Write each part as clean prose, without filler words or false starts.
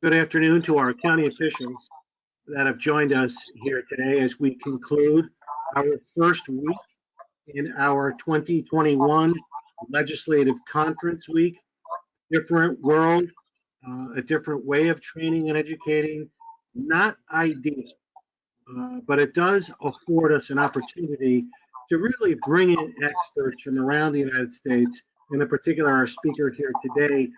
Good afternoon to our county officials that have joined us here today as we conclude our first week in our 2021 Legislative Conference Week. Different world, a different way of training and educating, not ideal, but it does afford us an opportunity to really bring in experts from around the United States, and in particular our speaker here today,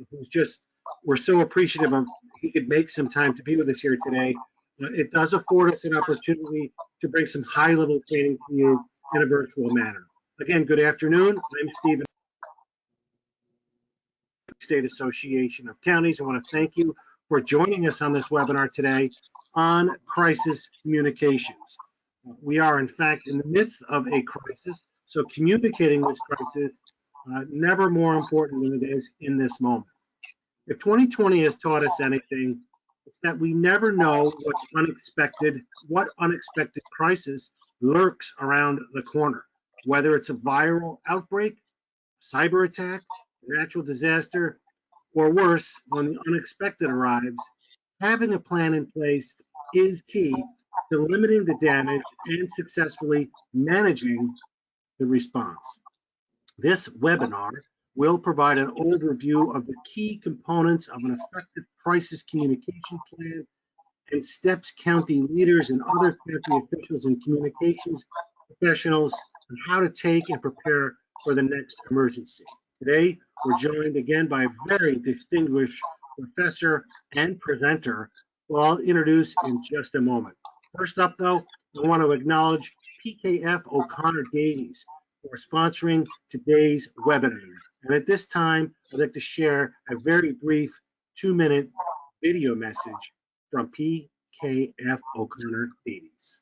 who's just, we're so appreciative of he could make some time to be with us here today. It does afford us an opportunity to bring some high-level training to you in a virtual manner. Again, good afternoon. I'm Stephen, State Association of Counties. I want to thank you for joining us on this webinar today on crisis communications. We are, in fact, in the midst of a crisis, so communicating this crisis never more important than it is in this moment. If 2020 has taught us anything, it's that we never know what unexpected crisis lurks around the corner, whether it's a viral outbreak, cyber attack, natural disaster, or worse, when the unexpected arrives. Having a plan in place is key to limiting the damage and successfully managing the response. This webinar will provide an overview of the key components of an effective crisis communication plan and steps county leaders and other county officials and communications professionals on how to take and prepare for the next emergency. Today, we're joined again by a very distinguished professor and presenter, who I'll introduce in just a moment. First up, though, I want to acknowledge PKF O'Connor Davies for sponsoring today's webinar. And at this time, I'd like to share a very brief 2-minute video message from PKF O'Connor Davies.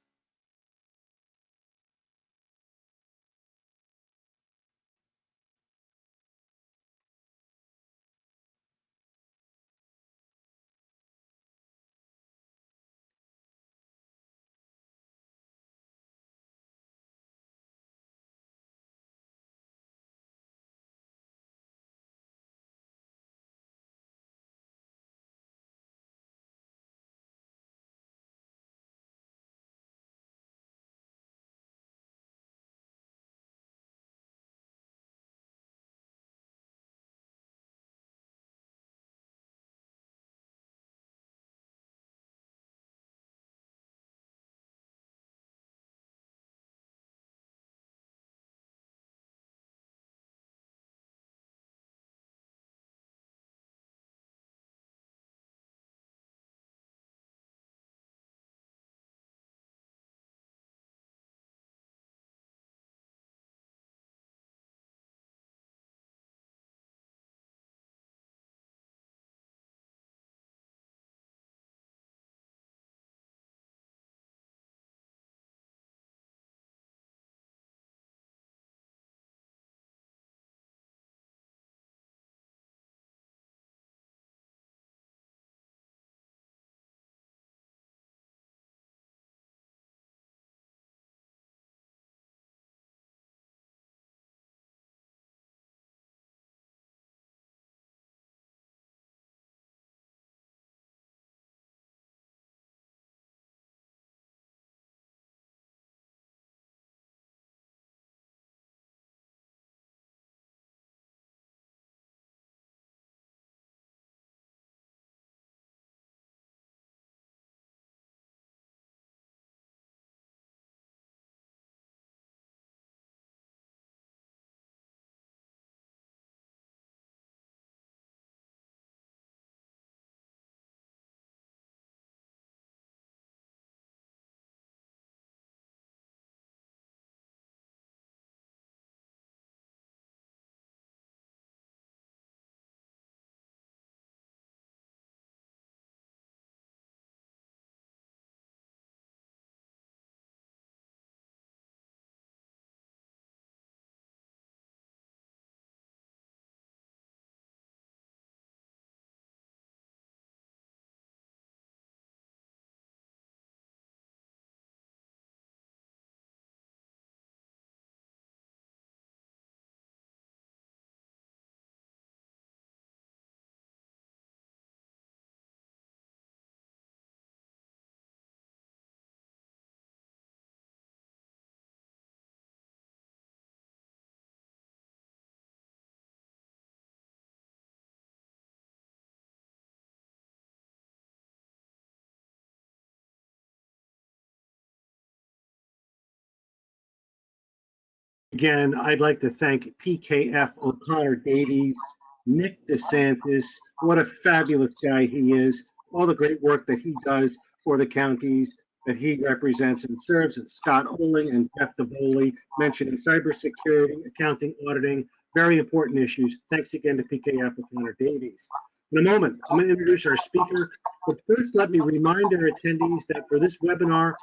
again, I'd like to thank PKF O'Connor Davies, Nick DeSantis. What a fabulous guy he is. All the great work that he does for the counties that he represents and serves, and Scott Oling and Jeff DeVoli mentioning cybersecurity, accounting, auditing, very important issues. Thanks again to PKF O'Connor Davies. In a moment, I'm going to introduce our speaker, but first let me remind our attendees that for this webinar,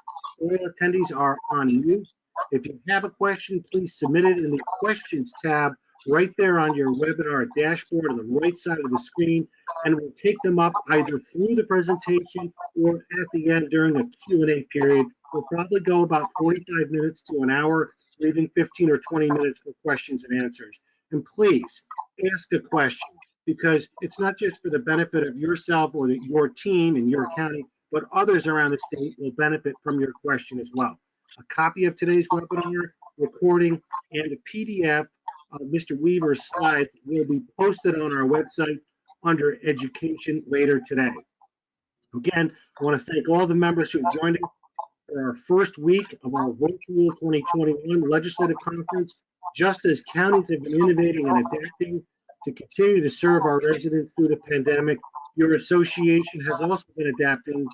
all attendees are on mute. If you have a question, please submit it in the questions tab right there on your webinar dashboard on the right side of the screen, and we'll take them up either through the presentation or at the end during a Q&A period. We'll probably go about 45 minutes to an hour, leaving 15 or 20 minutes for questions and answers. And please ask a question, because it's not just for the benefit of yourself or your team in your county, but others around the state will benefit from your question as well. A copy of today's webinar recording and a PDF of Mr. Weaver's slides will be posted on our website under education later today. Again, I want to thank all the members who have joined us for our first week of our virtual 2021 legislative conference. Just as counties have been innovating and adapting to continue to serve our residents through the pandemic, your association has also been adapting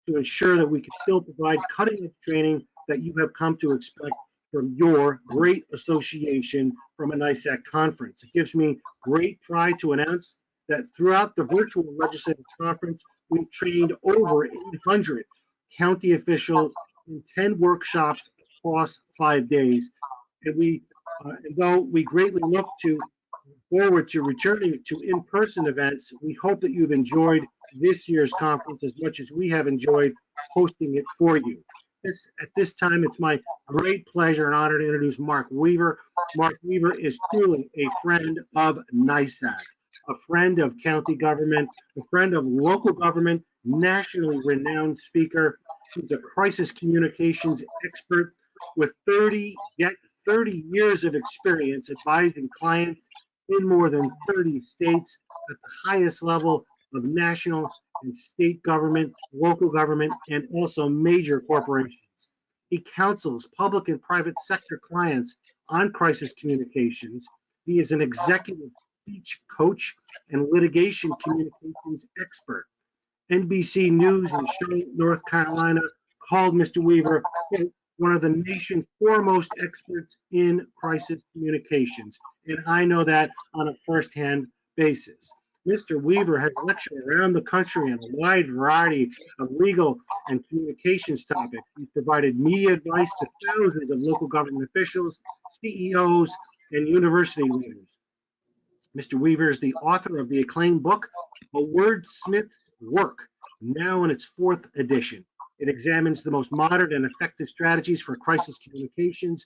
to ensure that we can still provide cutting-edge training that you have come to expect from your great association from a NISAC conference. It gives me great pride to announce that throughout the virtual legislative conference, we've trained over 800 county officials in 10 workshops across 5 days. And though we greatly look forward to returning to in-person events, we hope that you've enjoyed this year's conference as much as we have enjoyed hosting it for you. At this time, it's my great pleasure and honor to introduce Mark Weaver. Mark Weaver is truly a friend of NISAC, a friend of county government, a friend of local government, nationally renowned speaker. He's a crisis communications expert with 30 years of experience advising clients in more than 30 states at the highest level of national and state government, local government, and also major corporations. He counsels public and private sector clients on crisis communications. He is an executive speech coach and litigation communications expert. NBC News in Charlotte, North Carolina, called Mr. Weaver one of the nation's foremost experts in crisis communications, and I know that on a firsthand basis. Mr. Weaver has lectured around the country on a wide variety of legal and communications topics. He's provided media advice to thousands of local government officials, CEOs, and university leaders. Mr. Weaver is the author of the acclaimed book, A Wordsmith's Work, now in its 4th edition. It examines the most modern and effective strategies for crisis communications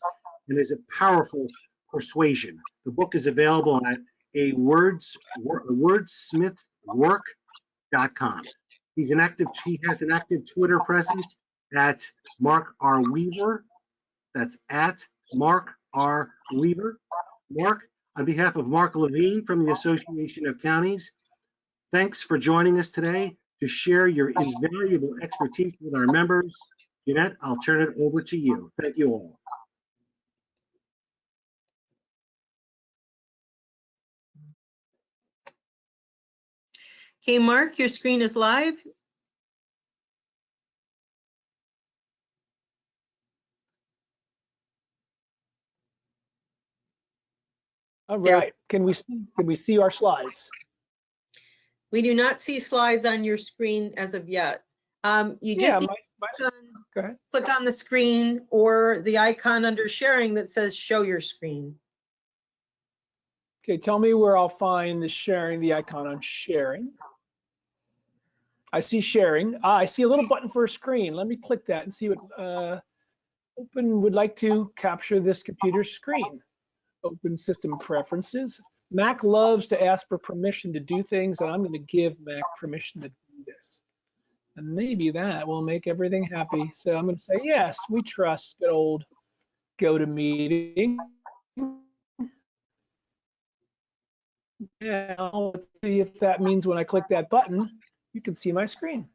and is a powerful persuasion. The book is available at wordsmithswork.com. He has an active Twitter presence at Mark R. Weaver. That's at Mark R. Weaver. Mark, on behalf of Mark Levine from the Association of Counties, thanks for joining us today to share your invaluable expertise with our members. Jeanette, I'll turn it over to you. Thank you all. Okay, Mark, your screen is live. All right. Can we see our slides? We do not see slides on your screen as of yet. You just click on the screen or the icon under sharing that says show your screen. Okay, tell me where I'll find the icon on sharing. I see sharing. I see a little button for a screen. Let me click that and see what open would like to capture this computer screen. Open system preferences. Mac loves to ask for permission to do things, and I'm going to give Mac permission to do this. And maybe that will make everything happy. So I'm going to say, yes, we trust good old GoToMeeting. Now let's see if that means when I click that button, you can see my screen.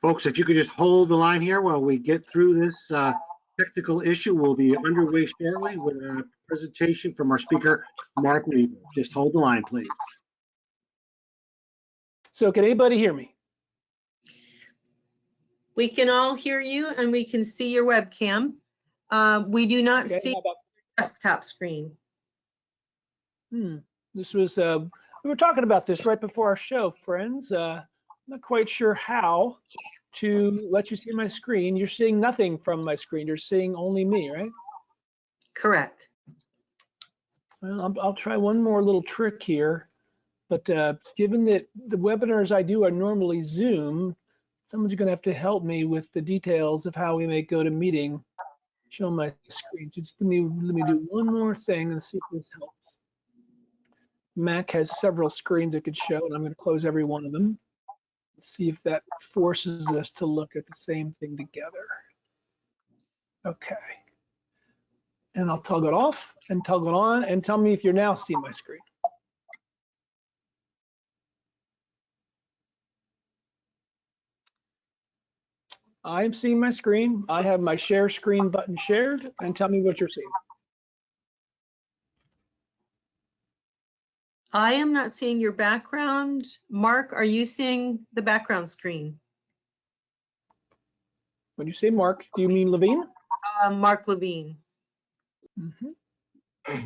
Folks, if you could just hold the line here while we get through this technical issue. We'll be underway shortly with a presentation from our speaker, Mark Weaver. Just hold the line, please. So can anybody hear me? We can all hear you and we can see your webcam. We do not see your desktop screen. This was, we were talking about this right before our show, friends. I'm not quite sure how to let you see my screen. You're seeing nothing from my screen. You're seeing only me, right? Correct. Well, I'll try one more little trick here. But given that the webinars I do are normally Zoom, someone's going to have to help me with the details of how we make GoToMeeting show my screen. Just let me do one more thing and see if this helps. Mac has several screens it could show, and I'm going to close every one of them. Let's see if that forces us to look at the same thing together. Okay. And I'll toggle it off and toggle it on and tell me if you're now seeing my screen. I'm seeing my screen. I have my share screen button shared, and tell me what you're seeing. I am not seeing your background. Mark, are you seeing the background screen? When you say Mark, do you mean Levine? Mark Levine. What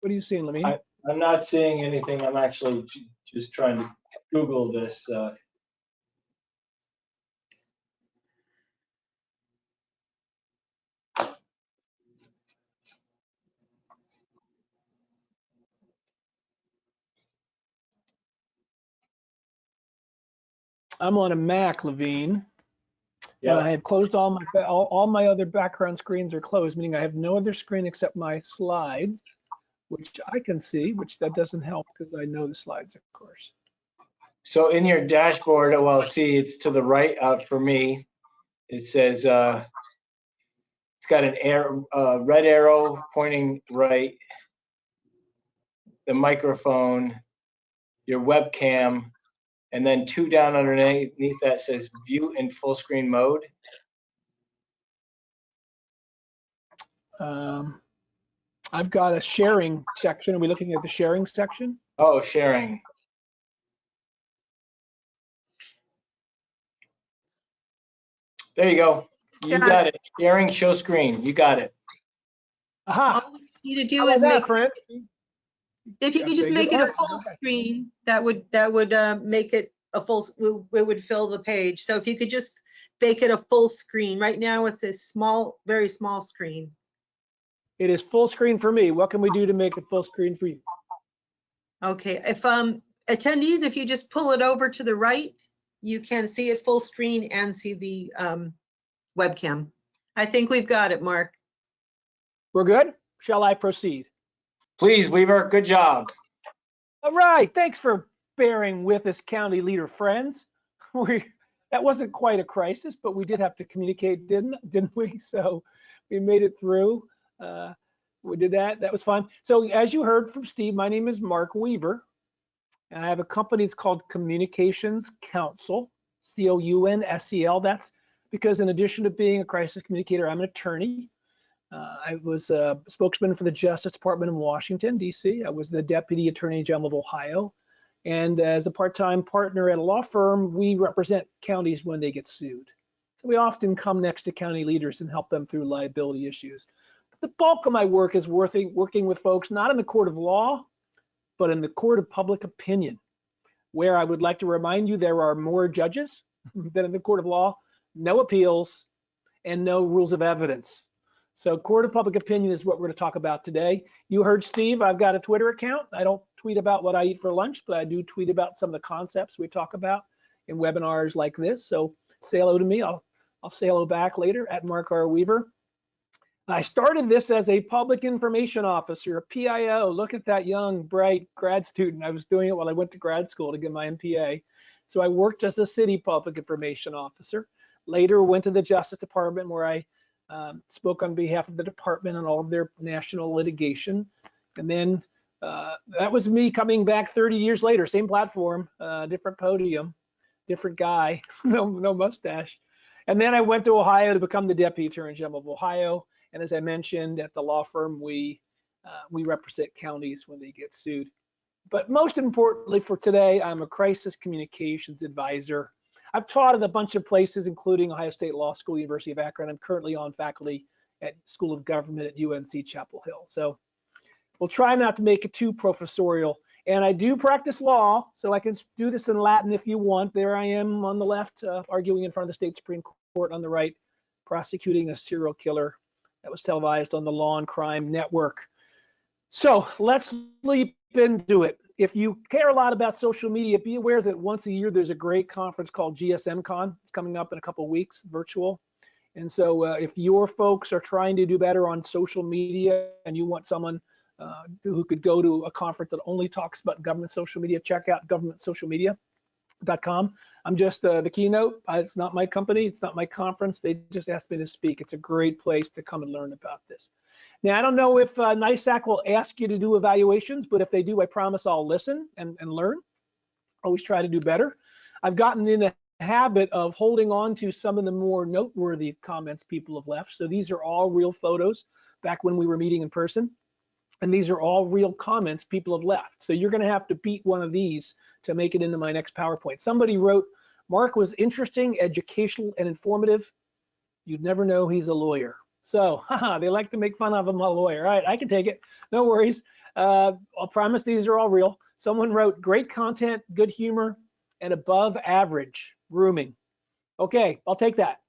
are you seeing, Levine? I'm not seeing anything. I'm actually just trying to Google this. I'm on a Mac, Levine. Yeah. And I have closed all my other background screens are closed, meaning I have no other screen except my slides, which I can see, which that doesn't help because I know the slides, of course. So in your dashboard, well, see, it's to the right for me. It says it's got an red arrow pointing right, the microphone, your webcam, and then 2 down underneath that says view in full screen mode. I've got a sharing section. Are we looking at the sharing section? Oh, sharing. There you go. You got it. Sharing show screen. You got it. Aha. All we need to do is make. Friend? If you could just make it a full screen, that would make it a full. It would fill the page. So if you could just make it a full screen. Right now it's a small, very small screen. It is full screen for me. What can we do to make it full screen for you? Okay. If attendees, if you just pull it over to the right, you can see it full screen and see the webcam. I think we've got it, Mark. We're good? Shall I proceed? Please, Weaver, good job. All right, thanks for bearing with us, county leader friends. That wasn't quite a crisis, but we did have to communicate, didn't we? So we made it through. We did that. That was fun. So as you heard from Steve, my name is Mark Weaver, and I have a company that's called Communications Counsel, C-O-U-N-S-E-L. That's because in addition to being a crisis communicator, I'm an attorney. I was a spokesman for the Justice Department in Washington, D.C. I was the Deputy Attorney General of Ohio. And as a part-time partner at a law firm, we represent counties when they get sued. So we often come next to county leaders and help them through liability issues. But the bulk of my work is working with folks, not in the court of law, but in the court of public opinion, where I would like to remind you there are more judges than in the court of law, no appeals, and no rules of evidence. So court of public opinion is what we're going to talk about today. You heard Steve, I've got a Twitter account. I don't tweet about what I eat for lunch, but I do tweet about some of the concepts we talk about in webinars like this. So say hello to me. I'll say hello back later at Mark R. Weaver. I started this as a public information officer, a PIO. Look at that young, bright grad student. I was doing it while I went to grad school to get my MPA. So I worked as a city public information officer. Later went to the Justice Department where I spoke on behalf of the department on all of their national litigation. And then that was me coming back 30 years later, same platform, different podium. different guy, no mustache. And then I went to Ohio to become the Deputy Attorney General of Ohio. And as I mentioned, at the law firm, we represent counties when they get sued. But most importantly for today, I'm a crisis communications advisor. I've taught at a bunch of places, including Ohio State Law School, University of Akron. I'm currently on faculty at School of Government at UNC Chapel Hill. So we'll try not to make it too professorial. And I do practice law, so I can do this in Latin if you want. There I am on the left, arguing in front of the state Supreme Court, on the right, prosecuting a serial killer that was televised on the Law and Crime Network. So let's leap into it. If you care a lot about social media, be aware that once a year there's a great conference called GSMCon. It's coming up in a couple of weeks, virtual. And so if your folks are trying to do better on social media and you want someone who could go to a conference that only talks about government social media, check out governmentsocialmedia.com. I'm just the keynote. It's not my company. It's not my conference. They just asked me to speak. It's a great place to come and learn about this. Now, I don't know if NISAC will ask you to do evaluations, but if they do, I promise I'll listen and learn. Always try to do better. I've gotten in the habit of holding on to some of the more noteworthy comments people have left. So these are all real photos back when we were meeting in person. And these are all real comments people have left. So you're going to have to beat one of these to make it into my next PowerPoint. Somebody wrote, Mark was interesting, educational, and informative. You'd never know he's a lawyer. So they like to make fun of him, a lawyer. All right, I can take it. No worries. I'll promise these are all real. Someone wrote, great content, good humor, and above average grooming. Okay, I'll take that.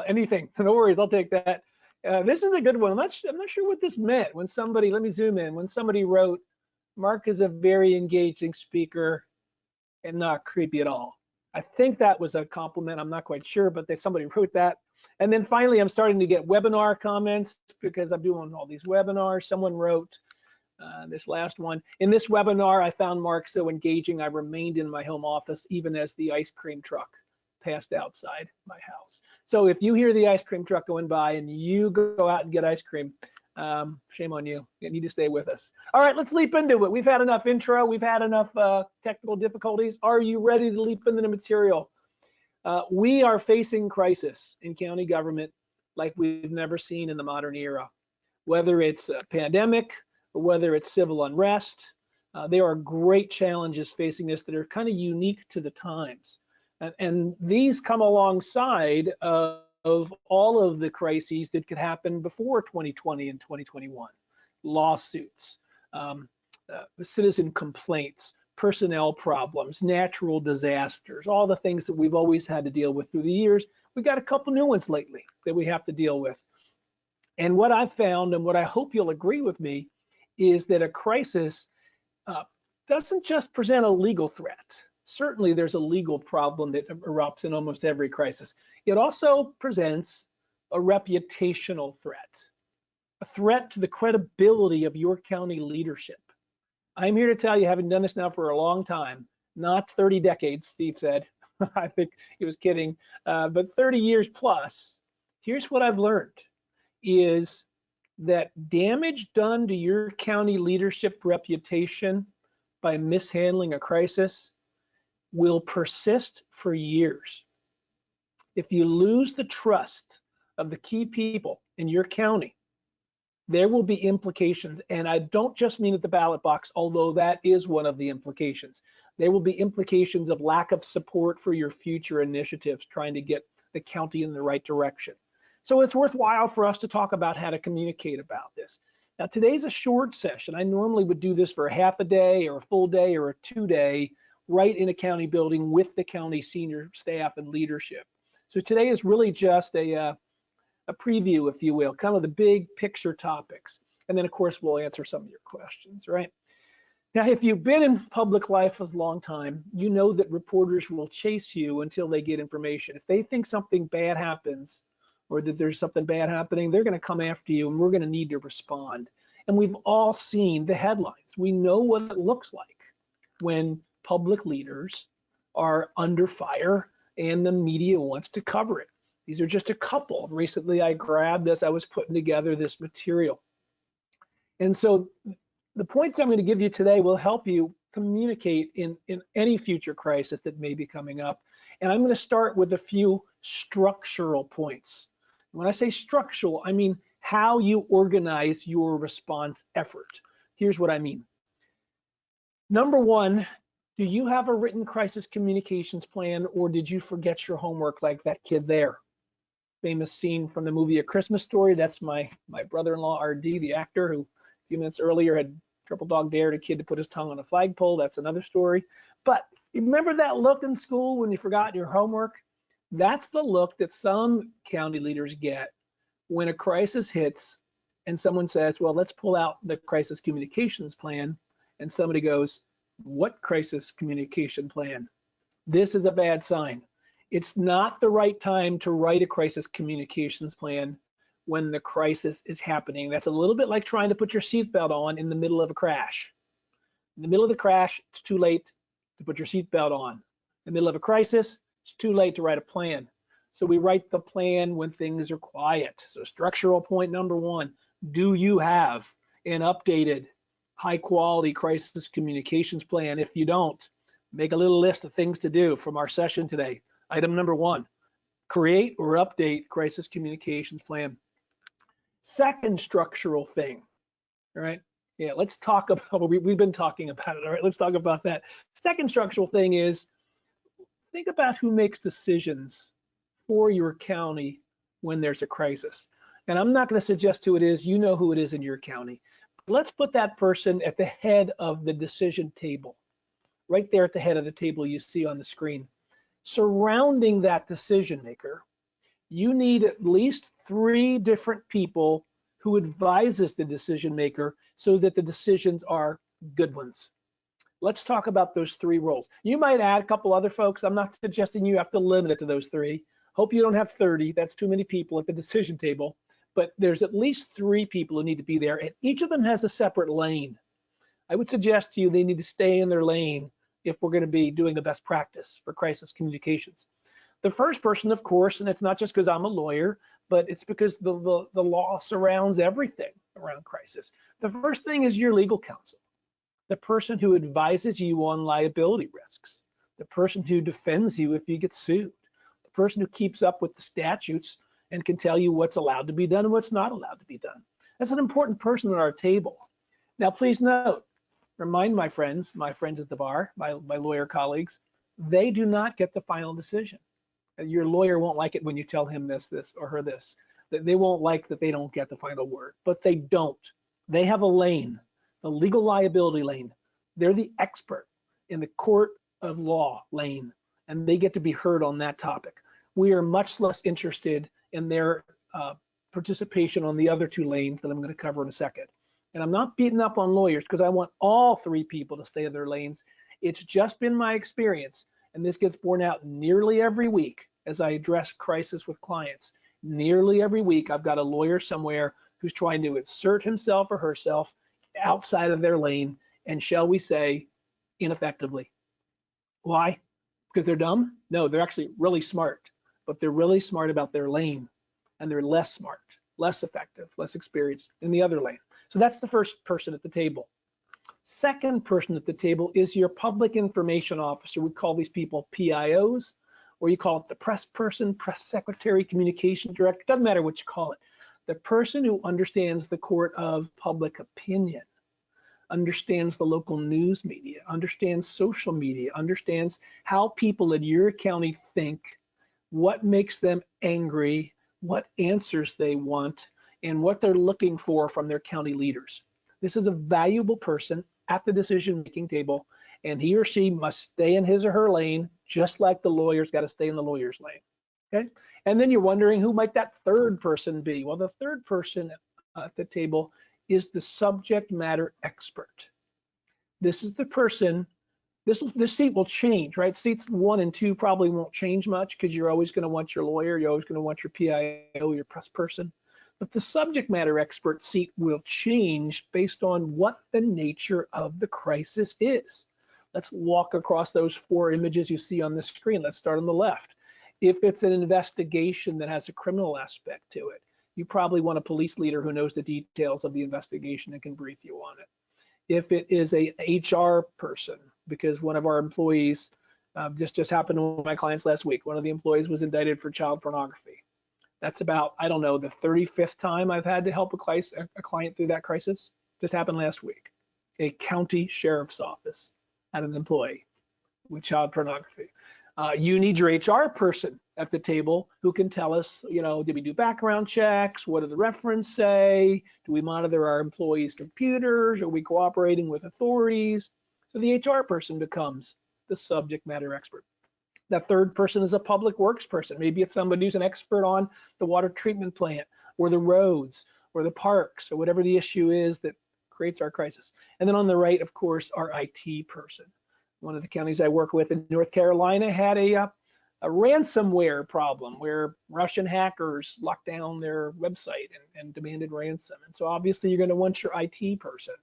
Anything. No worries, I'll take that. This is a good one. I'm not sure what this meant when somebody, let me zoom in, when somebody wrote, Mark is a very engaging speaker and not creepy at all. I think that was a compliment. I'm not quite sure, but somebody wrote that. And then finally, I'm starting to get webinar comments because I'm doing all these webinars. Someone wrote this last one. In this webinar, I found Mark so engaging, I remained in my home office even as the ice cream truck passed outside my house. So if you hear the ice cream truck going by and you go out and get ice cream, shame on you. You need to stay with us. All right, let's leap into it. We've had enough intro. We've had enough technical difficulties. Are you ready to leap into the material? We are facing crisis in county government like we've never seen in the modern era. Whether it's a pandemic or whether it's civil unrest, there are great challenges facing us that are kind of unique to the times. And these come alongside of all of the crises that could happen before 2020 and 2021. Lawsuits, citizen complaints, personnel problems, natural disasters, all the things that we've always had to deal with through the years. We've got a couple new ones lately that we have to deal with. And what I've found, and what I hope you'll agree with me, is that a crisis doesn't just present a legal threat. Certainly there's a legal problem that erupts in almost every crisis. It also presents a reputational threat, a threat to the credibility of your county leadership. I'm here to tell you, having done this now for a long time, not 30 decades, Steve said. I think he was kidding, but 30 years plus. Here's what I've learned is that damage done to your county leadership reputation by mishandling a crisis will persist for years. If you lose the trust of the key people in your county, there will be implications. And I don't just mean at the ballot box, although that is one of the implications. There will be implications of lack of support for your future initiatives trying to get the county in the right direction. So it's worthwhile for us to talk about how to communicate about this. Now, today's a short session. I normally would do this for a half a day or a full day or a 2-day right in a county building with the county senior staff and leadership. So today is really just a preview, if you will, kind of the big picture topics. And then, of course, we'll answer some of your questions, right? Now, if you've been in public life a long time, you know that reporters will chase you until they get information. If they think something bad happens or that there's something bad happening, they're going to come after you and we're going to need to respond. And we've all seen the headlines. We know what it looks like when public leaders are under fire and the media wants to cover it. These are just a couple. Recently, I grabbed as I was putting together this material. And so the points I'm going to give you today will help you communicate in any future crisis that may be coming up. And I'm going to start with a few structural points. When I say structural, I mean how you organize your response effort. Here's what I mean. Number one, do you have a written crisis communications plan, or did you forget your homework like that kid there? Famous scene from the movie A Christmas Story. That's my brother-in-law, RD, the actor, who a few minutes earlier had triple dog dared a kid to put his tongue on a flagpole. That's another story. But remember that look in school when you forgot your homework? That's the look that some county leaders get when a crisis hits and someone says, well, let's pull out the crisis communications plan. And somebody goes, what crisis communication plan? This is a bad sign. It's not the right time to write a crisis communications plan when the crisis is happening. That's a little bit like trying to put your seatbelt on in the middle of a crash. In the middle of the crash, it's too late to put your seatbelt on. In the middle of a crisis, it's too late to write a plan. So we write the plan when things are quiet. So structural point number one, do you have an updated high quality crisis communications plan? If you don't, make a little list of things to do from our session today. Item number one, create or update crisis communications plan. Second structural thing, all right? Yeah, let's talk about, we've been talking about it, all right? Let's talk about that. Second structural thing is, think about who makes decisions for your county when there's a crisis. And I'm not going to suggest who it is, you know who it is in your county. Let's put that person at the head of the decision table, right there at the head of the table you see on the screen. Surrounding that decision maker, you need at least 3 different people who advises the decision maker so that the decisions are good ones. Let's talk about those 3 roles. You might add a couple other folks. I'm not suggesting you have to limit it to those 3. Hope you don't have 30. That's too many people at the decision table. But there's at least 3 people who need to be there, and each of them has a separate lane. I would suggest to you they need to stay in their lane if we're going to be doing the best practice for crisis communications. The first person, of course, and it's not just because I'm a lawyer, but it's because the law surrounds everything around crisis. The first thing is your legal counsel, the person who advises you on liability risks, the person who defends you if you get sued, the person who keeps up with the statutes and can tell you what's allowed to be done and what's not allowed to be done. That's an important person at our table. Now, please note, remind my friends at the bar, my lawyer colleagues, they do not get the final decision. Your lawyer won't like it when you tell him this or her this. They won't like that they don't get the final word, but they don't. They have a lane, the legal liability lane. They're the expert in the court of law lane, and they get to be heard on that topic. We are much less interested in their participation on the other 2 lanes that I'm going to cover in a second. And I'm not beating up on lawyers because I want all 3 people to stay in their lanes. It's just been my experience, and this gets borne out nearly every week as I address crisis with clients. Nearly every week, I've got a lawyer somewhere who's trying to insert himself or herself outside of their lane, and shall we say, ineffectively. Why? Because they're dumb? No, they're actually really smart, but they're really smart about their lane, and they're less smart, less effective, less experienced in the other lane. So that's the first person at the table. Second person at the table is your public information officer. We call these people PIOs, or you call it the press person, press secretary, communication director, doesn't matter what you call it. The person who understands the court of public opinion, understands the local news media, understands social media, understands how people in your county think, what makes them angry, what answers they want, and what they're looking for from their county leaders. This is a valuable person at the decision-making table, and he or she must stay in his or her lane, just like the lawyer's got to stay in the lawyer's lane, okay? And then you're wondering, who might that third person be? Well, the third person at the table is the subject matter expert. This is the person, this seat will change, right? Seats 1 and 2 probably won't change much because you're always going to want your lawyer, you're always going to want your PIO, your press person. But the subject matter expert seat will change based on what the nature of the crisis is. Let's walk across those 4 images you see on the screen. Let's start on the left. If it's an investigation that has a criminal aspect to it, you probably want a police leader who knows the details of the investigation and can brief you on it. if it is a HR person, because one of our employees, just happened to one of my clients last week, one of the employees was indicted for child pornography. That's about, I don't know, the 35th time I've had to help a client through that crisis. Just happened last week. A county sheriff's office had an employee with child pornography. You need your HR person at the table who can tell us, did we do background checks? What do the references say? Do we monitor our employees' computers? Are we cooperating with authorities? So the HR person becomes the subject matter expert. That third person is a public works person. Maybe it's somebody who's an expert on the water treatment plant or the roads or the parks or whatever the issue is that creates our crisis. And then on the right, of course, our IT person. One of the counties I work with in North Carolina had a ransomware problem where Russian hackers locked down their website and demanded ransom. And so obviously you're going to want your IT person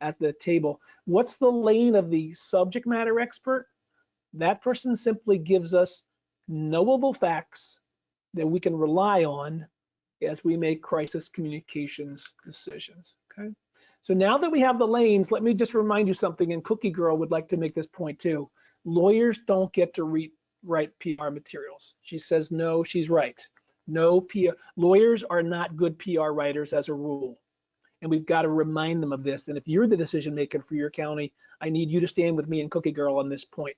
at the table. What's the lane of the subject matter expert? That person simply gives us knowable facts that we can rely on as we make crisis communications decisions, okay? So now that we have the lanes, let me just remind you something, and Cookie Girl would like to make this point too. Lawyers don't get to write PR materials. She says no, she's right. No PR, lawyers are not good PR writers as a rule. And we've got to remind them of this. And if you're the decision maker for your county, I need you to stand with me and Cookie Girl on this point,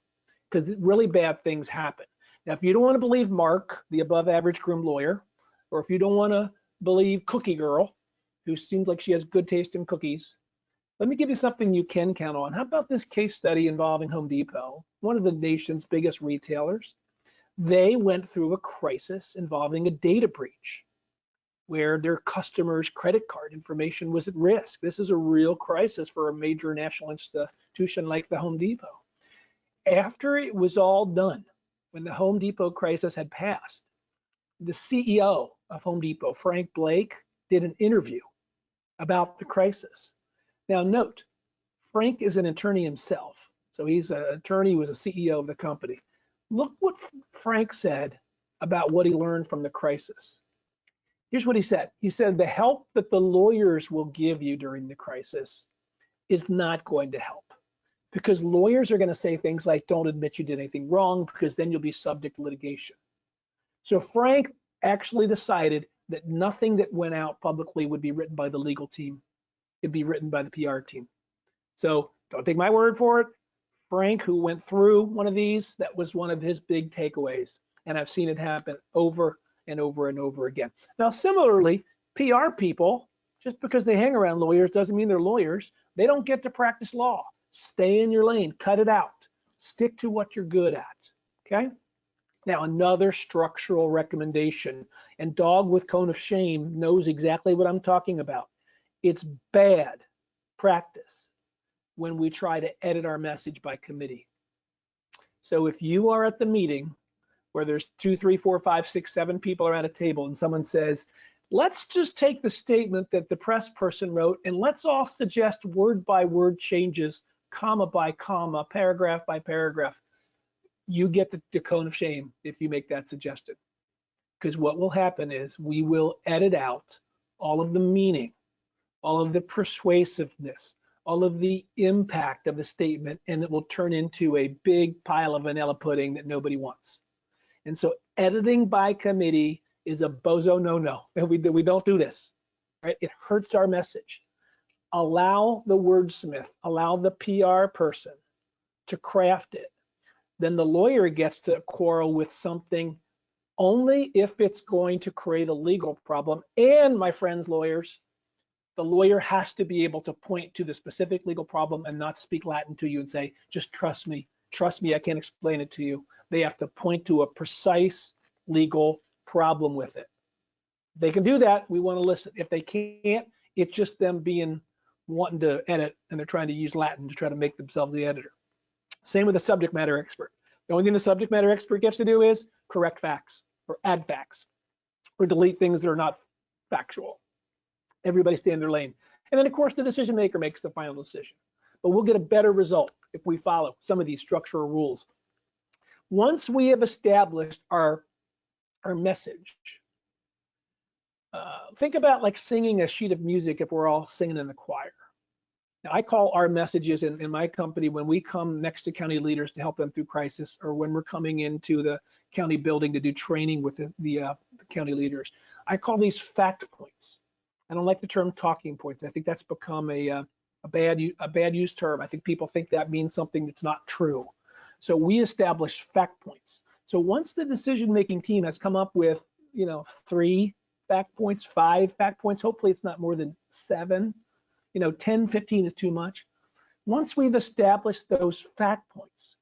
because really bad things happen. Now, if you don't want to believe Mark, the above average groomed lawyer, or if you don't want to believe Cookie Girl, who seems like she has good taste in cookies, let me give you something you can count on. How about this case study involving Home Depot, one of the nation's biggest retailers? They went through a crisis involving a data breach where their customers' credit card information was at risk. This is a real crisis for a major national institution like the Home Depot. After it was all done, when the Home Depot crisis had passed, the CEO of Home Depot, Frank Blake, did an interview about the crisis. Now note, Frank is an attorney himself. So he's an attorney who was a CEO of the company. Look what Frank said about what he learned from the crisis. Here's what he said. He said, the help that the lawyers will give you during the crisis is not going to help, because lawyers are going to say things like, don't admit you did anything wrong, because then you'll be subject to litigation. So Frank actually decided that nothing that went out publicly would be written by the legal team. It'd be written by the PR team. So don't take my word for it. Frank, who went through one of these, that was one of his big takeaways. And I've seen it happen over and over and over again. Now, similarly, PR people, just because they hang around lawyers doesn't mean they're lawyers. They don't get to practice law. Stay in your lane, cut it out. Stick to what you're good at, okay? Now, another structural recommendation, and Dog with Cone of Shame knows exactly what I'm talking about. It's bad practice when we try to edit our message by committee. So if you are at the meeting where there's 2, 3, 4, 5, 6, 7 people are at a table and someone says, let's just take the statement that the press person wrote and let's all suggest word by word changes, comma by comma, paragraph by paragraph, you get the cone of shame if you make that suggestion. Because what will happen is we will edit out all of the meaning, all of the persuasiveness, all of the impact of the statement, and it will turn into a big pile of vanilla pudding that nobody wants. And so editing by committee is a bozo no-no. We don't do this, right? It hurts our message. Allow the wordsmith, allow the PR person to craft it. Then the lawyer gets to quarrel with something only if it's going to create a legal problem. And my friends, lawyers, the lawyer has to be able to point to the specific legal problem and not speak Latin to you and say, just trust me, I can't explain it to you. They have to point to a precise legal problem with it. They can do that, we want to listen. If they can't, it's just them wanting to edit, and they're trying to use Latin to try to make themselves the editor. Same with a subject matter expert. The only thing the subject matter expert gets to do is correct facts or add facts or delete things that are not factual. Everybody stay in their lane. And then of course the decision maker makes the final decision. But we'll get a better result if we follow some of these structural rules. Once we have established our message, think about like singing a sheet of music if we're all singing in the choir. Now, I call our messages in my company when we come next to county leaders to help them through crisis, or when we're coming into the county building to do training with the county leaders. I call these fact points. I don't like the term talking points. I think that's become a bad used term. I think people think that means something that's not true. So we establish fact points. So once the decision-making team has come up with, 3 fact points, 5 fact points, hopefully it's not more than 7, 10, 15 is too much. Once we've established those fact points,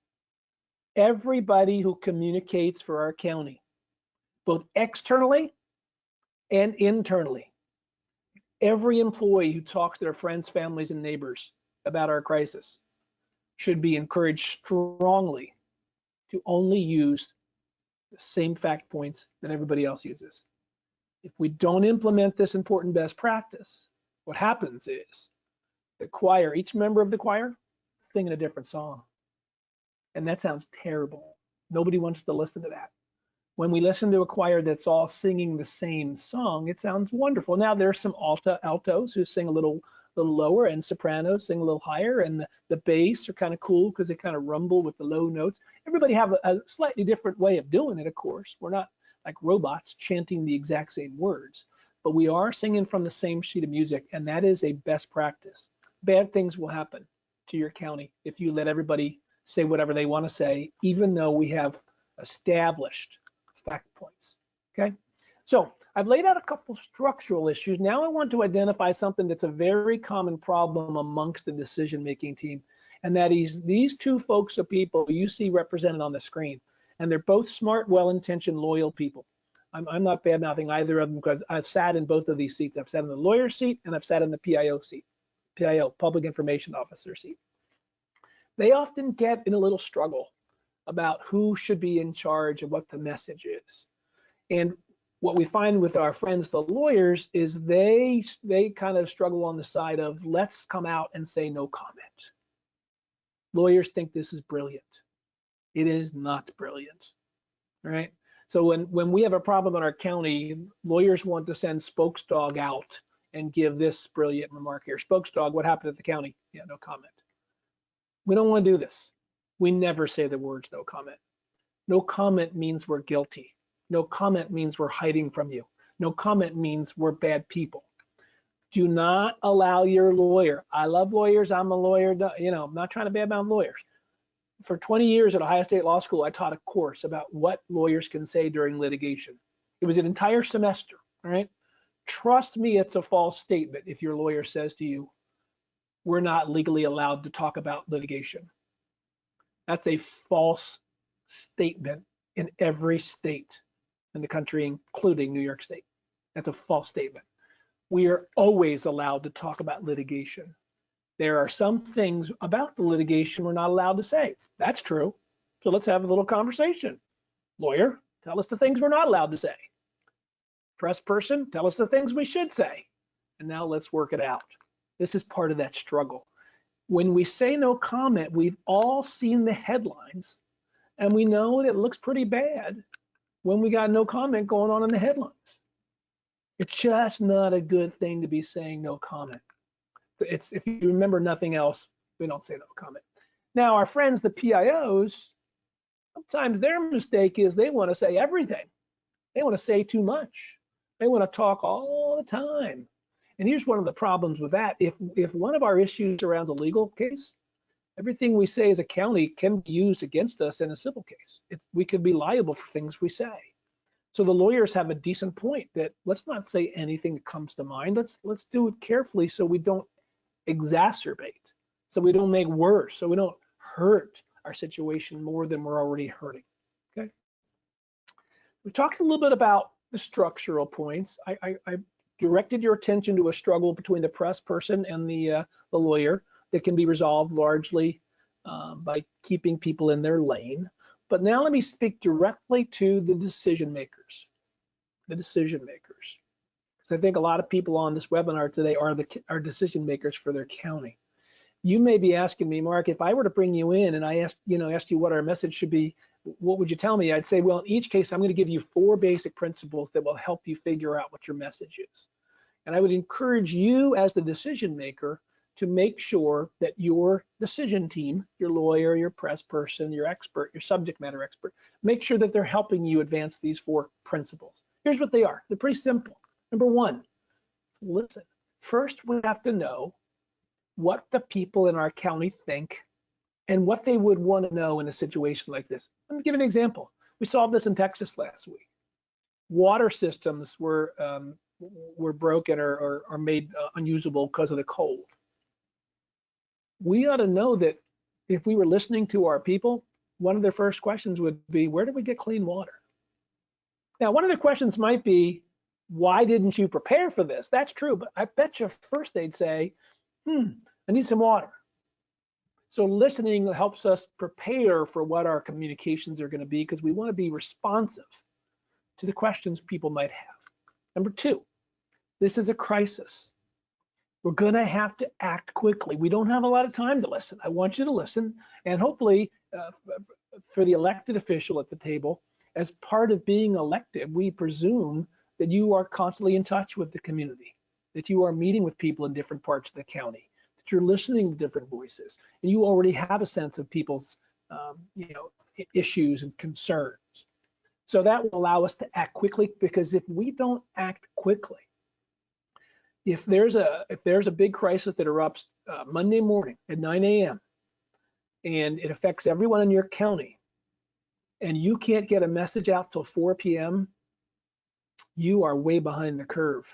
everybody who communicates for our county, both externally and internally, every employee who talks to their friends, families, and neighbors about our crisis should be encouraged strongly to only use the same fact points that everybody else uses. If we don't implement this important best practice, what happens is the choir, each member of the choir, singing a different song. And that sounds terrible. Nobody wants to listen to that. When we listen to a choir that's all singing the same song, it sounds wonderful. Now there's some altos who sing a little lower, and sopranos sing a little higher, and the bass are kind of cool because they kind of rumble with the low notes. Everybody have a slightly different way of doing it, of course. We're not like robots chanting the exact same words, but we are singing from the same sheet of music, and that is a best practice. Bad things will happen to your county if you let everybody say whatever they want to say, even though we have established fact points. Okay, so I've laid out a couple structural issues. Now I want to identify something that's a very common problem amongst the decision-making team, and that is these 2 folks of people you see represented on the screen, and they're both smart, well-intentioned, loyal people. I'm not bad-mouthing either of them because I've sat in both of these seats. I've sat in the lawyer seat and I've sat in the PIO seat, PIO, Public Information Officer seat. They often get in a little struggle about who should be in charge of what the message is. And what we find with our friends, the lawyers, is they kind of struggle on the side of let's come out and say no comment. Lawyers think this is brilliant. It is not brilliant, right? So when we have a problem in our county, lawyers want to send Spokesdog out and give this brilliant remark here. Spokesdog, what happened at the county? Yeah, no comment. We don't want to do this. We never say the words no comment. No comment means we're guilty. No comment means we're hiding from you. No comment means we're bad people. Do not allow your lawyer. I love lawyers. I'm a lawyer. I'm not trying to badmouth lawyers. For 20 years at Ohio State Law School, I taught a course about what lawyers can say during litigation. It was an entire semester, all right? Trust me, it's a false statement if your lawyer says to you, we're not legally allowed to talk about litigation. That's a false statement in every state in the country, including New York State. That's a false statement. We are always allowed to talk about litigation. There are some things about the litigation we're not allowed to say. That's true. So let's have a little conversation. Lawyer, tell us the things we're not allowed to say. Press person, tell us the things we should say. And now let's work it out. This is part of that struggle. When we say no comment, we've all seen the headlines, and we know that it looks pretty bad when we got no comment going on in the headlines. It's just not a good thing to be saying no comment. It's, if you remember nothing else, we don't say no comment. Now, our friends, the PIOs, sometimes their mistake is they want to say everything. They want to say too much. They want to talk all the time. And here's one of the problems with that. If one of our issues surrounds a legal case, everything we say as a county can be used against us in a civil case. We could be liable for things we say. So the lawyers have a decent point that let's not say anything that comes to mind. Let's do it carefully so we don't exacerbate, so we don't make worse, so we don't hurt our situation more than we're already hurting. Okay. We talked a little bit about the structural points. I directed your attention to a struggle between the press person and the lawyer that can be resolved largely by keeping people in their lane. But now let me speak directly to the decision makers. The decision makers. Because I think a lot of people on this webinar today are decision makers for their county. You may be asking me, Mark, if I were to bring you in and I asked you what our message should be, what would you tell me? I'd say, well, in each case, I'm going to give you 4 basic principles that will help you figure out what your message is. And I would encourage you as the decision maker to make sure that your decision team, your lawyer, your press person, your expert, your subject matter expert, make sure that they're helping you advance these 4 principles. Here's what they are. They're pretty simple. Number 1, listen. First, we have to know what the people in our county think and what they would want to know in a situation like this. Let me give an example. We solved this in Texas last week. Water systems were broken or made unusable because of the cold. We ought to know that if we were listening to our people, one of their first questions would be, where do we get clean water? Now, one of the questions might be, why didn't you prepare for this? That's true, but I bet you first they'd say, I need some water. So listening helps us prepare for what our communications are going to be, because we want to be responsive to the questions people might have. Number 2, this is a crisis. We're going to have to act quickly. We don't have a lot of time to listen. I want you to listen, and hopefully for the elected official at the table, as part of being elected, we presume that you are constantly in touch with the community, that you are meeting with people in different parts of the county, that you're listening to different voices, and you already have a sense of people's issues and concerns. So that will allow us to act quickly, because if we don't act quickly, if there's a big crisis that erupts Monday morning at 9 a.m. and it affects everyone in your county, and you can't get a message out till 4 p.m., you are way behind the curve.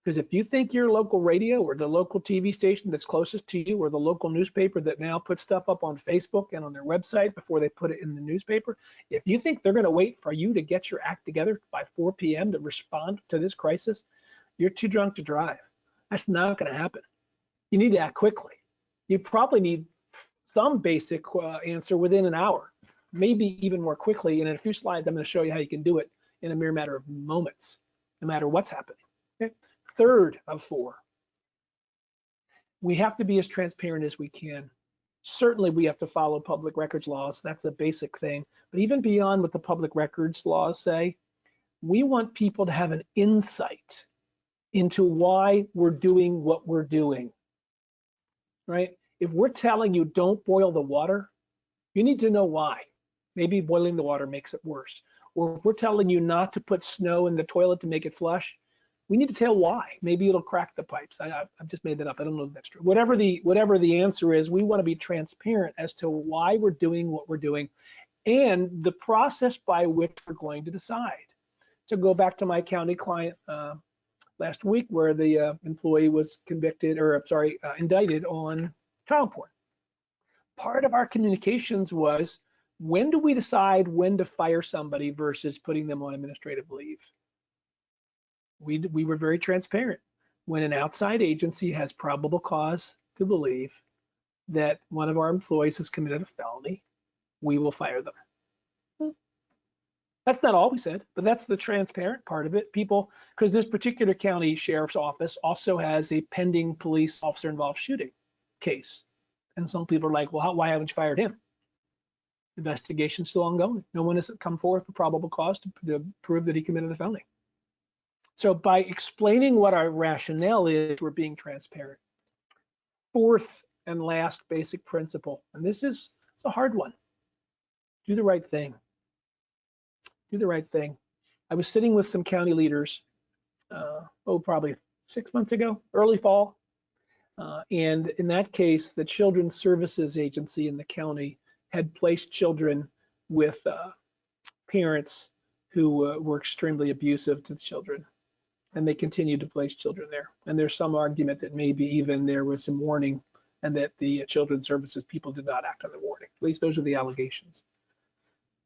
Because if you think your local radio or the local TV station that's closest to you, or the local newspaper that now puts stuff up on Facebook and on their website before they put it in the newspaper, if you think they're going to wait for you to get your act together by 4 p.m. to respond to this crisis, you're too drunk to drive. That's not going to happen. You need to act quickly. You probably need some basic answer within an hour, maybe even more quickly. And in a few slides, I'm going to show you how you can do it in a mere matter of moments, no matter what's happening. Okay? 3rd of 4, we have to be as transparent as we can. Certainly, we have to follow public records laws. That's a basic thing. But even beyond what the public records laws say, we want people to have an insight into why we're doing what we're doing, right? If we're telling you don't boil the water, you need to know why. Maybe boiling the water makes it worse. Or if we're telling you not to put snow in the toilet to make it flush, we need to tell why. Maybe it'll crack the pipes. I've just made that up. I don't know if that's true. Whatever the answer is, we want to be transparent as to why we're doing what we're doing and the process by which we're going to decide. So go back to my county client last week, where the employee was indicted on child porn. Part of our communications was, when do we decide when to fire somebody versus putting them on administrative leave? We were very transparent. When an outside agency has probable cause to believe that one of our employees has committed a felony, we will fire them. That's not all we said, but that's the transparent part of it. People, because this particular county sheriff's office also has a pending police officer involved shooting case. And some people are like, well, why haven't you fired him? Investigation's still ongoing. No one has come forward with probable cause to prove that he committed a felony. So by explaining what our rationale is, we're being transparent. 4th and last basic principle, and it's a hard one. Do the right thing. Do the right thing. I was sitting with some county leaders, probably 6 months ago, early fall. And in that case, the Children's Services Agency in the county had placed children with parents who were extremely abusive to the children. And they continued to place children there. And there's some argument that maybe even there was some warning, and that the Children's Services people did not act on the warning. At least those are the allegations.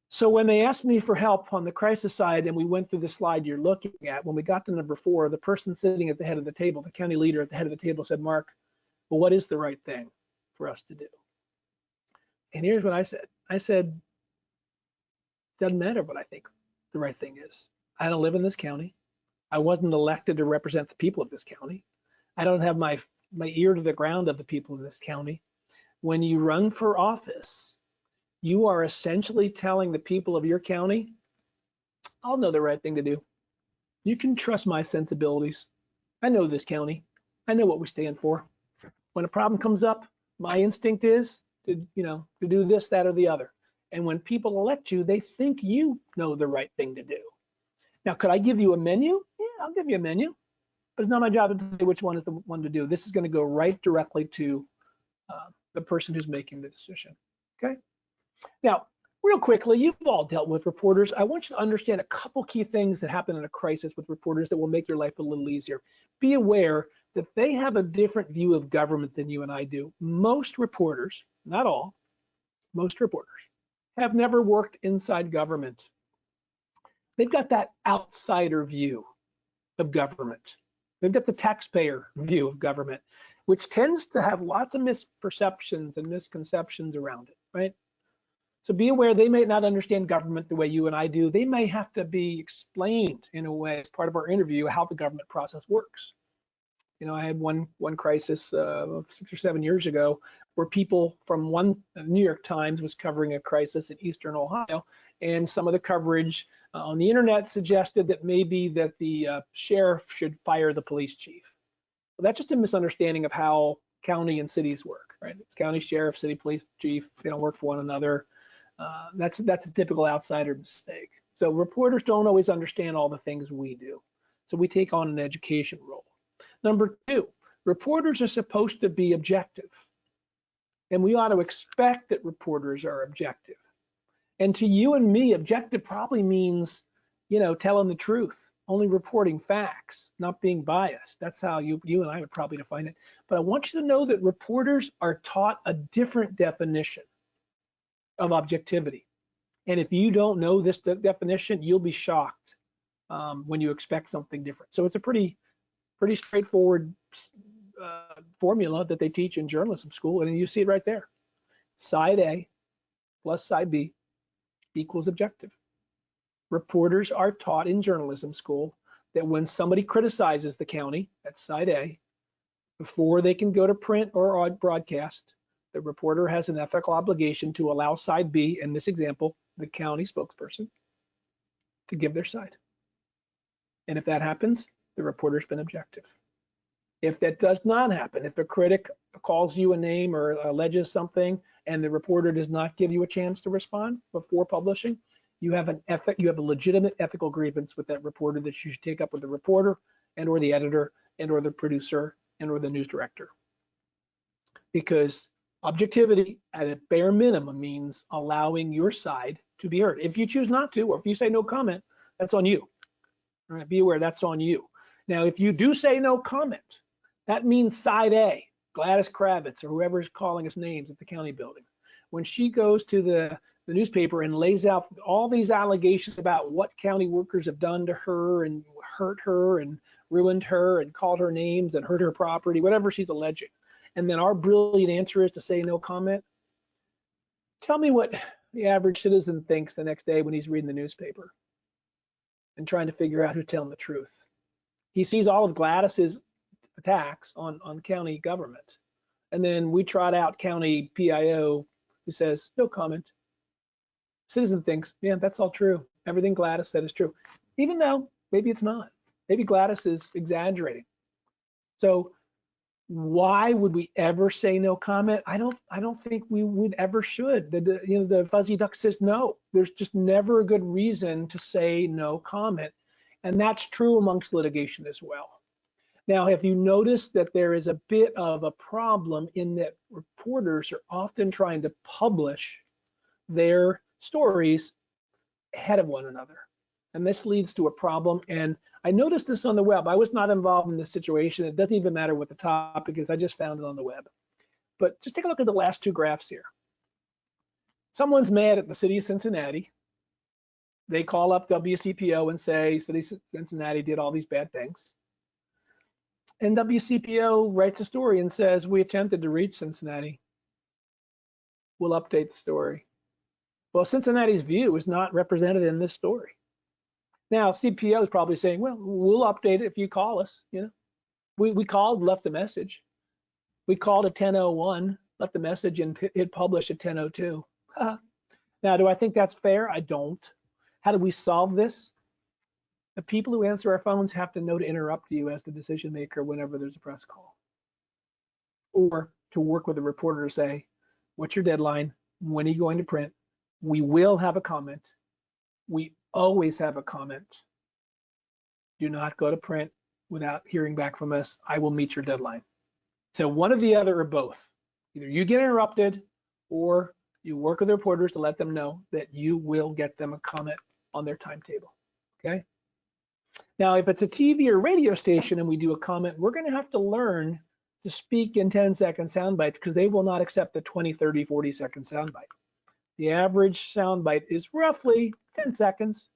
So when they asked me for help on the crisis side, and we went through the slide you're looking at, when we got to number 4, the person sitting at the head of the table, the county leader at the head of the table, said, Mark, well, what is the right thing for us to do? And here's what I said. I said, doesn't matter what I think the right thing is. I don't live in this county. I wasn't elected to represent the people of this county. I don't have my ear to the ground of the people of this county. When you run for office, you are essentially telling the people of your county, I'll know the right thing to do. You can trust my sensibilities. I know this county. I know what we stand for. When a problem comes up, my instinct is to do this, that, or the other. And when people elect you, they think you know the right thing to do. Now, could I give you a menu? Yeah, I'll give you a menu, but it's not my job to tell you which one is the one to do. This is going to go right directly to the person who's making the decision. Okay. Now, real quickly, you've all dealt with reporters. I want you to understand a couple key things that happen in a crisis with reporters that will make your life a little easier. Be aware that they have a different view of government than you and I do. Most reporters, not all, most reporters have never worked inside government. They've got that outsider view of government. They've got the taxpayer view of government, which tends to have lots of misperceptions and misconceptions around it, right? So be aware they may not understand government the way you and I do. They may have to be explained in a way as part of our interview how the government process works. I had one crisis 6 or 7 years ago where people from New York Times was covering a crisis in Eastern Ohio, and some of the coverage on the internet suggested that maybe that the sheriff should fire the police chief. Well, that's just a misunderstanding of how county and cities work, right? It's county sheriff, city police chief, they don't work for one another. That's a typical outsider mistake. So reporters don't always understand all the things we do. So we take on an education role. Number two, reporters are supposed to be objective. And we ought to expect that reporters are objective. And to you and me, objective probably means, telling the truth, only reporting facts, not being biased. That's how you and I would probably define it. But I want you to know that reporters are taught a different definition of objectivity. And if you don't know this definition, you'll be shocked when you expect something different. So it's a pretty straightforward formula that they teach in journalism school, and you see it right there. Side A plus side B equals objective. Reporters are taught in journalism school that when somebody criticizes the county, that's side A, before they can go to print or broadcast, the reporter has an ethical obligation to allow side B, in this example, the county spokesperson, to give their side. And if that happens, the reporter's been objective. If that does not happen, if a critic calls you a name or alleges something and the reporter does not give you a chance to respond before publishing, you have a legitimate ethical grievance with that reporter that you should take up with the reporter and or the editor and or the producer and or the news director. Because objectivity at a bare minimum means allowing your side to be heard. If you choose not to, or if you say no comment, that's on you. All right, be aware that's on you. Now, if you do say no comment, that means side A, Gladys Kravitz or whoever is calling us names at the county building, when she goes to the newspaper and lays out all these allegations about what county workers have done to her and hurt her and ruined her and called her names and hurt her property, whatever she's alleging. And then our brilliant answer is to say no comment. Tell me what the average citizen thinks the next day when he's reading the newspaper and trying to figure out who's telling the truth. He sees all of Gladys's attacks on county government. And then we trot out county PIO who says, no comment. Citizen thinks, yeah, that's all true. Everything Gladys said is true. Even though maybe it's not. Maybe Gladys is exaggerating. So why would we ever say no comment? I don't think we would ever should. The fuzzy duck says no. There's just never a good reason to say no comment. And that's true amongst litigation as well. Now, have you noticed that there is a bit of a problem in that reporters are often trying to publish their stories ahead of one another? And this leads to a problem. And I noticed this on the web. I was not involved in this situation. It doesn't even matter what the topic is. I just found it on the web. But just take a look at the last two graphs here. Someone's mad at the city of Cincinnati. They call up WCPO and say, City of Cincinnati did all these bad things. And WCPO writes a story and says, we attempted to reach Cincinnati. We'll update the story. Well, Cincinnati's view is not represented in this story. Now, CPO is probably saying, well, we'll update it if you call us. We called, left a message. We called at 10:01, left a message, and hit publish at 10:02. Now, do I think that's fair? I don't. How do we solve this? The people who answer our phones have to know to interrupt you as the decision maker whenever there's a press call. or to work with a reporter to say, what's your deadline? When are you going to print? We will have a comment. We always have a comment. Do not go to print without hearing back from us. I will meet your deadline. So one or the other or both. Either you get interrupted or you work with the reporters to let them know that you will get them a comment on their timetable, okay? Now, if it's a TV or radio station and we do a comment, we're gonna have to learn to speak in 10-second sound bites because they will not accept the 20, 30, 40-second sound bite. The average sound bite is roughly 10 seconds.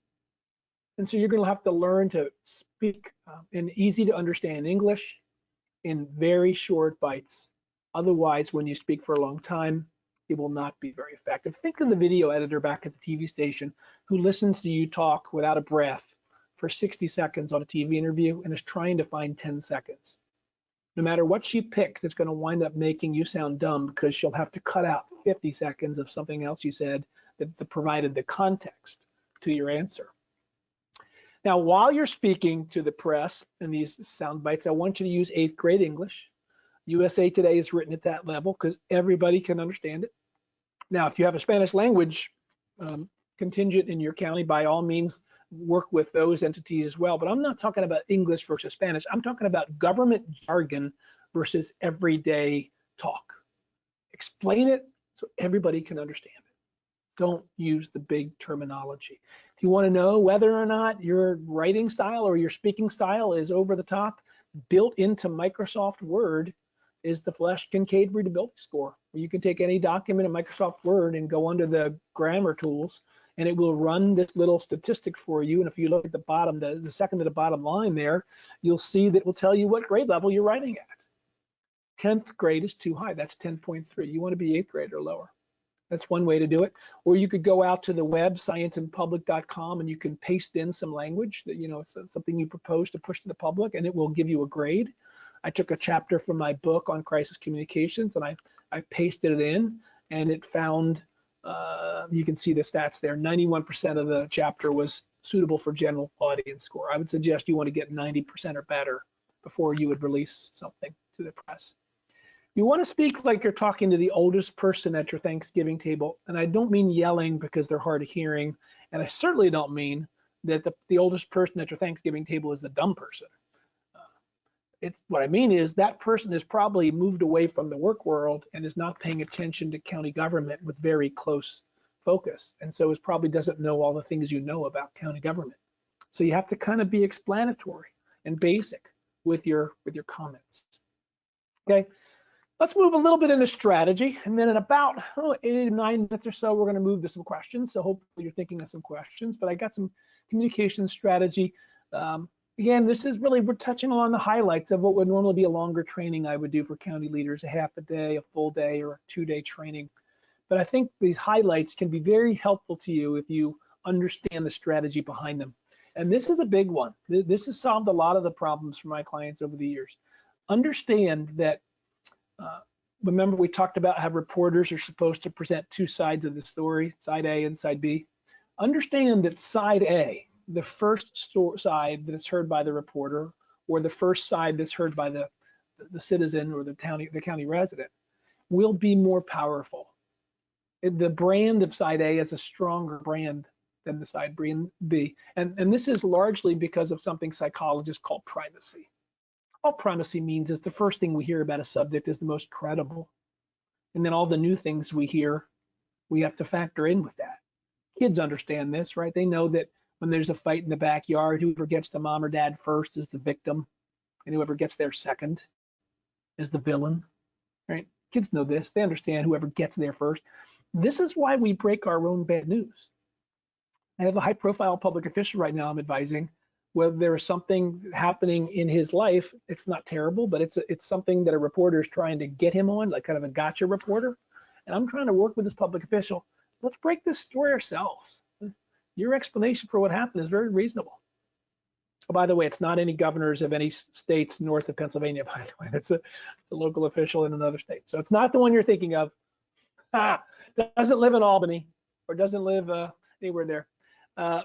And so you're gonna have to learn to speak in easy to understand English in very short bites. Otherwise, when you speak for a long time, it will not be very effective. Think of the video editor back at the TV station who listens to you talk without a breath for 60 seconds on a TV interview and is trying to find 10 seconds. No matter what she picks, it's going to wind up making you sound dumb because she'll have to cut out 50 seconds of something else you said that provided the context to your answer. Now, while you're speaking to the press in these sound bites, I want you to use 8th grade English. USA Today is written at that level because everybody can understand it. Now, if you have a Spanish language contingent in your county, by all means, work with those entities as well. But I'm not talking about English versus Spanish. I'm talking about government jargon versus everyday talk. Explain it so everybody can understand it. Don't use the big terminology. If you want to know whether or not your writing style or your speaking style is over the top, built into Microsoft Word is the Flesch-Kincaid readability score, where you can take any document in Microsoft Word and go under the grammar tools, and it will run this little statistic for you. And if you look at the bottom, the second to the bottom line there, you'll see that it will tell you what grade level you're writing at. 10th grade is too high. That's 10.3. You want to be 8th grade or lower. That's one way to do it. Or you could go out to the web, scienceinpublic.com, and you can paste in some language that, you know, it's something you propose to push to the public, and it will give you a grade. I took a chapter from my book on crisis communications, and I pasted it in, and it found, you can see the stats there, 91% of the chapter was suitable for general audience score. I would suggest you want to get 90% or better before you would release something to the press. You want to speak like you're talking to the oldest person at your Thanksgiving table, and I don't mean yelling because they're hard of hearing, and I certainly don't mean that the oldest person at your Thanksgiving table is the dumb person. It's what I mean is that person has probably moved away from the work world and is not paying attention to county government with very close focus, and so is probably doesn't know all the things you know about county government. So you have to kind of be explanatory and basic with your comments. Okay, let's move a little bit into strategy, and then in about 8 to 9 minutes or so, we're going to move to some questions. So hopefully you're thinking of some questions, but I got some communication strategy. Again, this is really, we're touching on the highlights of what would normally be a longer training I would do for county leaders, a half a day, a full day, or a 2-day training. But I think these highlights can be very helpful to you if you understand the strategy behind them. And this is a big one. This has solved a lot of the problems for my clients over the years. Understand that, remember we talked about how reporters are supposed to present 2 sides of the story, side A and side B. Understand that side A, the first side that is heard by the reporter, or the first side that's heard by the citizen or the county resident, will be more powerful. The brand of side A is a stronger brand than the side B. And this is largely because of something psychologists call primacy. All primacy means is the first thing we hear about a subject is the most credible. And then all the new things we hear, we have to factor in with that. Kids understand this, right? They know that when there's a fight in the backyard, whoever gets to mom or dad first is the victim, and whoever gets there second is the villain, right? Kids know this. They understand whoever gets there first. This is why we break our own bad news. I have a high-profile public official right now I'm advising, where there is something happening in his life. It's not terrible, but it's something that a reporter is trying to get him on, like kind of a gotcha reporter. And I'm trying to work with this public official. Let's break this story ourselves. Your explanation for what happened is very reasonable. Oh, by the way, it's not any governors of any states north of Pennsylvania, by the way. It's a local official in another state. So it's not the one you're thinking of. Doesn't live in Albany or doesn't live anywhere there.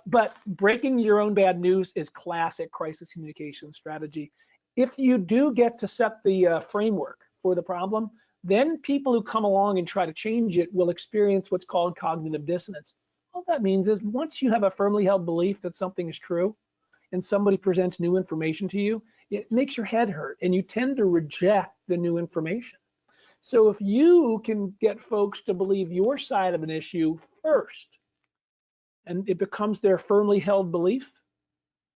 But breaking your own bad news is classic crisis communication strategy. If you do get to set the framework for the problem, then people who come along and try to change it will experience what's called cognitive dissonance. All that means is once you have a firmly held belief that something is true and somebody presents new information to you, it makes your head hurt and you tend to reject the new information. So if you can get folks to believe your side of an issue first, and it becomes their firmly held belief,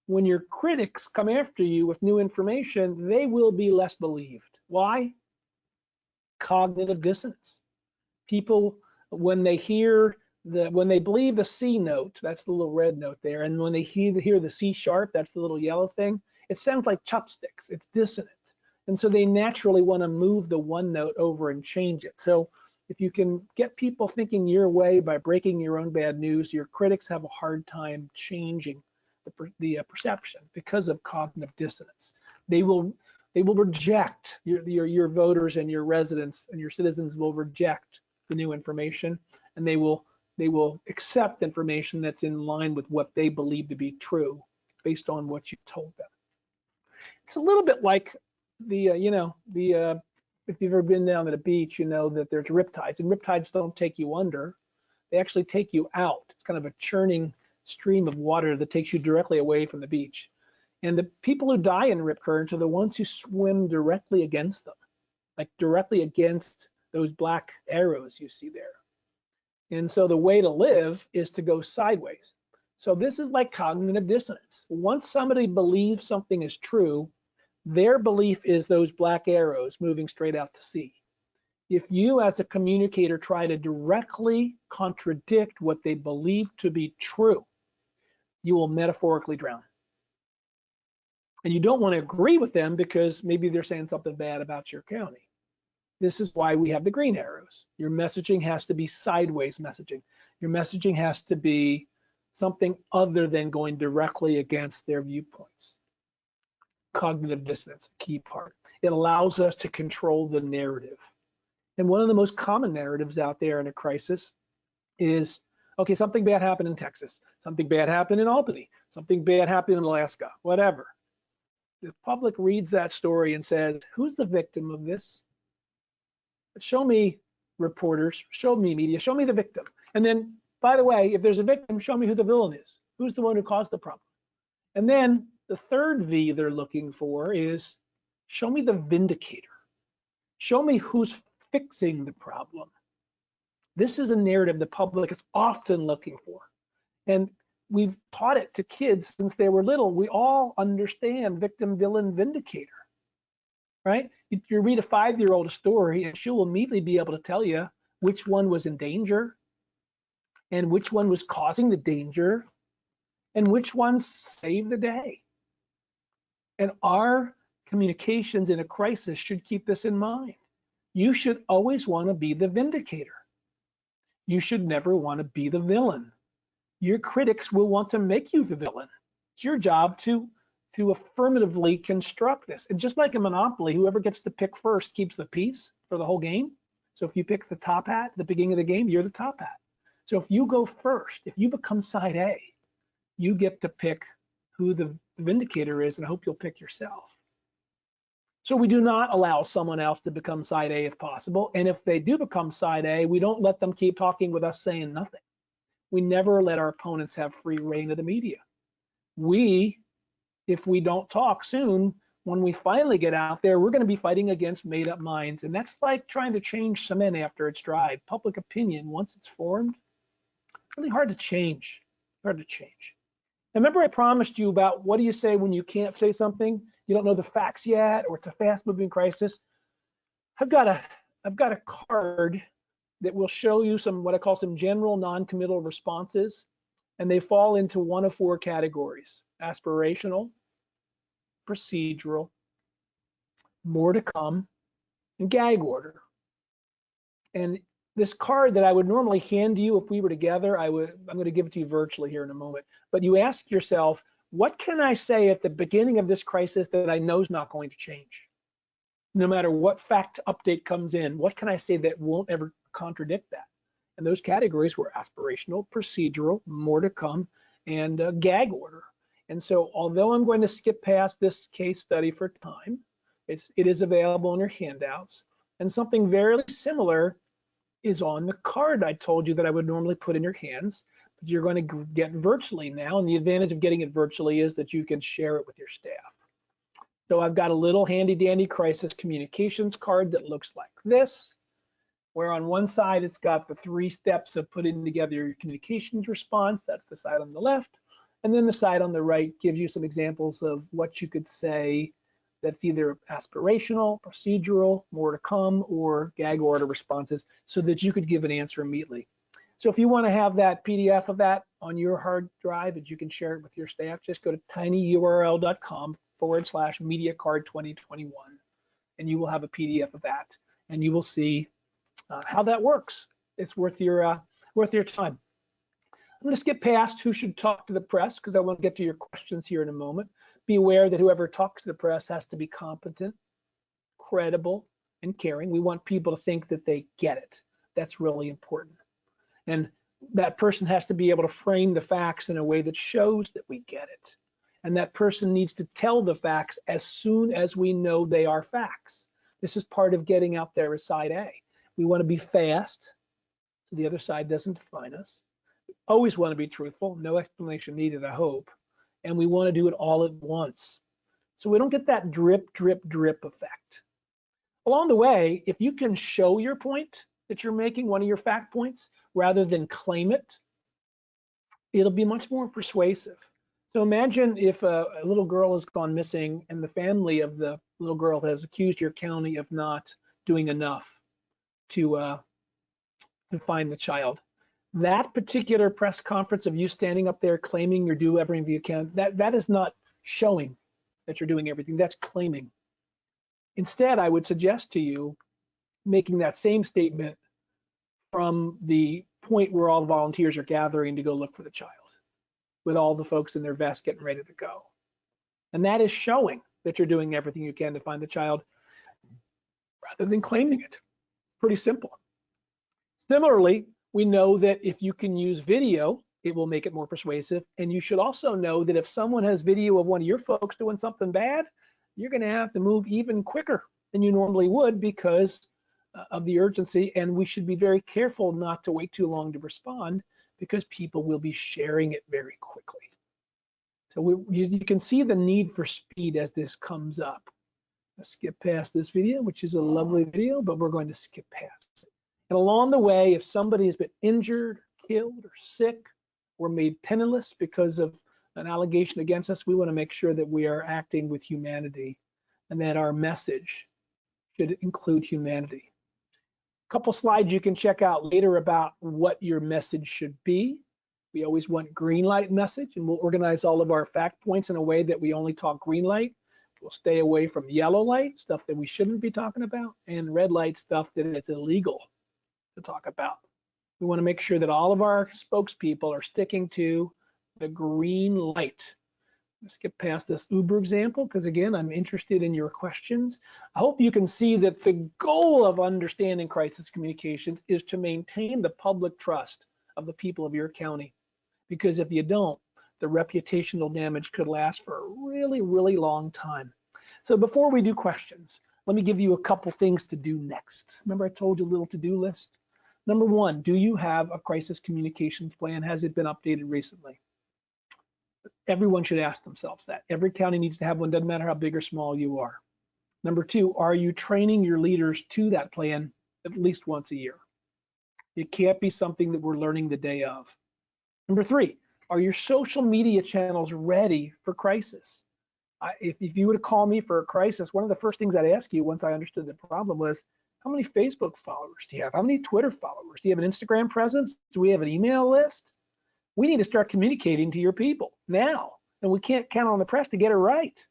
when your critics come after you with new information, they will be less believed. Why? Cognitive dissonance. People, when they believe the C note, that's the little red note there, and when they hear the C sharp, that's the little yellow thing, it sounds like chopsticks. It's dissonant. And so they naturally want to move the one note over and change it. So if you can get people thinking your way by breaking your own bad news, your critics have a hard time changing the perception because of cognitive dissonance. They will reject your voters, and your residents and your citizens will reject the new information, and they will accept information that's in line with what they believe to be true based on what you told them. It's a little bit like if you've ever been down at a beach, you know that there's riptides, and riptides don't take you under, they actually take you out. It's kind of a churning stream of water that takes you directly away from the beach. And the people who die in rip currents are the ones who swim directly against them, like directly against those black arrows you see there. And so the way to live is to go sideways. So this is like cognitive dissonance. Once somebody believes something is true, their belief is those black arrows moving straight out to sea. If you as a communicator try to directly contradict what they believe to be true, you will metaphorically drown. And you don't want to agree with them because maybe they're saying something bad about your county. This is why we have the green arrows. Your messaging has to be sideways messaging. Your messaging has to be something other than going directly against their viewpoints. Cognitive dissonance, key part. It allows us to control the narrative. And one of the most common narratives out there in a crisis is, okay, something bad happened in Texas, something bad happened in Albany, something bad happened in Alaska, whatever. The public reads that story and says, who's the victim of this? Show me reporters, show me media, show me the victim. And then, by the way, if there's a victim, show me who the villain is. Who's the one who caused the problem? And then the third V they're looking for is, show me the vindicator. Show me who's fixing the problem. This is a narrative the public is often looking for. And we've taught it to kids since they were little. We all understand victim, villain, vindicator, right? You read a 5-year-old a story and she'll immediately be able to tell you which one was in danger and which one was causing the danger and which one saved the day. And our communications in a crisis should keep this in mind. You should always want to be the vindicator. You should never want to be the villain. Your critics will want to make you the villain. It's your job to affirmatively construct this. And just like a Monopoly, whoever gets to pick first keeps the piece for the whole game. So if you pick the top hat at the beginning of the game, you're the top hat. So if you go first, if you become side A, you get to pick who the vindicator is, and I hope you'll pick yourself. So we do not allow someone else to become side A if possible. And if they do become side A, we don't let them keep talking with us saying nothing. We never let our opponents have free reign of the media. If we don't talk soon, when we finally get out there, we're going to be fighting against made up minds. And that's like trying to change cement after it's dried. Public opinion, once it's formed, really hard to change, And remember I promised you about what do you say when you can't say something? You don't know the facts yet, or it's a fast moving crisis. I've got a card that will show you what I call some general non-committal responses, and they fall into one of 4 categories: aspirational, procedural, more to come, and gag order. And this card that I would normally hand you if we were together, I'm going to give it to you virtually here in a moment. But you ask yourself, what can I say at the beginning of this crisis that I know is not going to change? No matter what fact update comes in, what can I say that won't ever contradict that? And those categories were aspirational, procedural, more to come, and gag order. And so although I'm going to skip past this case study for time, it is available in your handouts. And something very similar is on the card I told you that I would normally put in your hands, but you're going to get virtually now. And the advantage of getting it virtually is that you can share it with your staff. So I've got a little handy dandy crisis communications card that looks like this, where on one side it's got the 3 steps of putting together your communications response. That's the side on the left. And then the side on the right gives you some examples of what you could say that's either aspirational, procedural, more to come, or gag order responses, so that you could give an answer immediately. So if you want to have that PDF of that on your hard drive that you can share it with your staff, just go to tinyurl.com/MediaCard2021, and you will have a PDF of that, and you will see how that works. It's worth your time. I'm going to skip past who should talk to the press because I want to get to your questions here in a moment. Be aware that whoever talks to the press has to be competent, credible, and caring. We want people to think that they get it. That's really important. And that person has to be able to frame the facts in a way that shows that we get it. And that person needs to tell the facts as soon as we know they are facts. This is part of getting out there as side A. We want to be fast, so the other side doesn't define us. Always want to be truthful, no explanation needed, I hope. And we want to do it all at once, so we don't get that drip, drip, drip effect. Along the way, if you can show your point that you're making, one of your fact points, rather than claim it, it'll be much more persuasive. So imagine if a little girl has gone missing and the family of the little girl has accused your county of not doing enough to find the child. That particular press conference of you standing up there claiming you're doing everything you can, that is not showing that you're doing everything, that's claiming. Instead, I would suggest to you making that same statement from the point where all the volunteers are gathering to go look for the child, with all the folks in their vests getting ready to go. And that is showing that you're doing everything you can to find the child rather than claiming it. Pretty simple. Similarly, we know that if you can use video, it will make it more persuasive. And you should also know that if someone has video of one of your folks doing something bad, you're going to have to move even quicker than you normally would because of the urgency. And we should be very careful not to wait too long to respond because people will be sharing it very quickly. So you can see the need for speed as this comes up. Let's skip past this video, which is a lovely video, but we're going to skip past it. And along the way, if somebody has been injured, killed, or sick, or made penniless because of an allegation against us, we want to make sure that we are acting with humanity and that our message should include humanity. A couple slides you can check out later about what your message should be. We always want green light message, and we'll organize all of our fact points in a way that we only talk green light. We'll stay away from yellow light, stuff that we shouldn't be talking about, and red light stuff that it's illegal to talk about. We want to make sure that all of our spokespeople are sticking to the green light. Let's skip past this Uber example because again, I'm interested in your questions. I hope you can see that the goal of understanding crisis communications is to maintain the public trust of the people of your county, because if you don't, the reputational damage could last for a really, really long time. So before we do questions, let me give you a couple things to do next. Remember I told you a little to-do list? Number one, do you have a crisis communications plan? Has it been updated recently? Everyone should ask themselves that. Every county needs to have one, doesn't matter how big or small you are. Number two, are you training your leaders to that plan at least once a year? It can't be something that we're learning the day of. Number three, are your social media channels ready for crisis? If you were to call me for a crisis, one of the first things I'd ask you once I understood the problem was, how many Facebook followers do you have? How many Twitter followers? Do you have an Instagram presence? Do we have an email list? We need to start communicating to your people now, and we can't count on the press to get it right.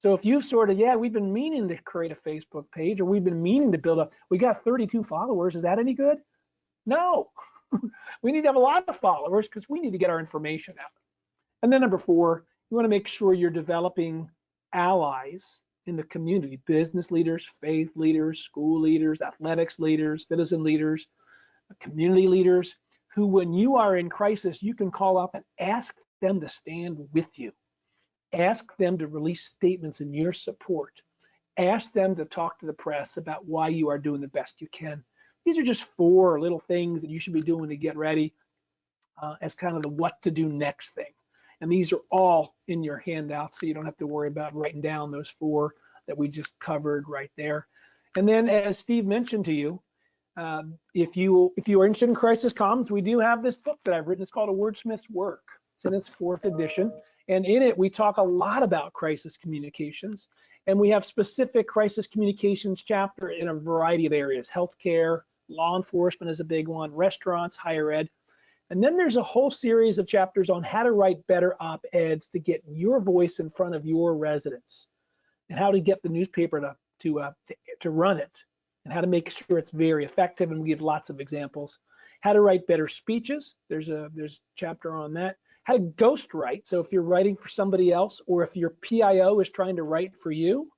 So if you've sort of, yeah, we've been meaning to create a Facebook page, or we've been meaning to build up, we got 32 followers, is that any good? No, we need to have a lot of followers because we need to get our information out. And then number four, you want to make sure you're developing allies in the community, business leaders, faith leaders, school leaders, athletics leaders, citizen leaders, community leaders, who when you are in crisis, you can call up and ask them to stand with you. Ask them to release statements in your support. Ask them to talk to the press about why you are doing the best you can. These are just 4 little things that you should be doing to get ready as kind of the what to do next thing. And these are all in your handout, so you don't have to worry about writing down those 4 that we just covered right there. And then, as Steve mentioned to you, if you are interested in crisis comms, we do have this book that I've written. It's called A Wordsmith's Work. It's in its 4th edition. And in it, we talk a lot about crisis communications. And we have specific crisis communications chapter in a variety of areas. Healthcare, law enforcement is a big one, restaurants, higher ed. And then there's a whole series of chapters on how to write better op-eds to get your voice in front of your residents, and how to get the newspaper to run it, and how to make sure it's very effective. And we give lots of examples. How to write better speeches. There's a chapter on that. How to ghost write. So if you're writing for somebody else, or if your PIO is trying to write for you,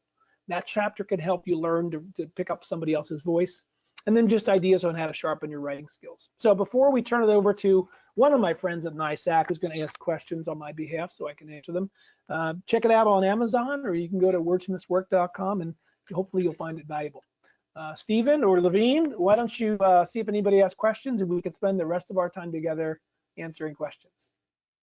that chapter can help you learn to pick up somebody else's voice. And then just ideas on how to sharpen your writing skills. So before we turn it over to one of my friends at NISAC who's going to ask questions on my behalf so I can answer them, check it out on Amazon, or you can go to wordsmithswork.com, and hopefully you'll find it valuable. Stephen or Levine, why don't you see if anybody has questions, and we can spend the rest of our time together answering questions.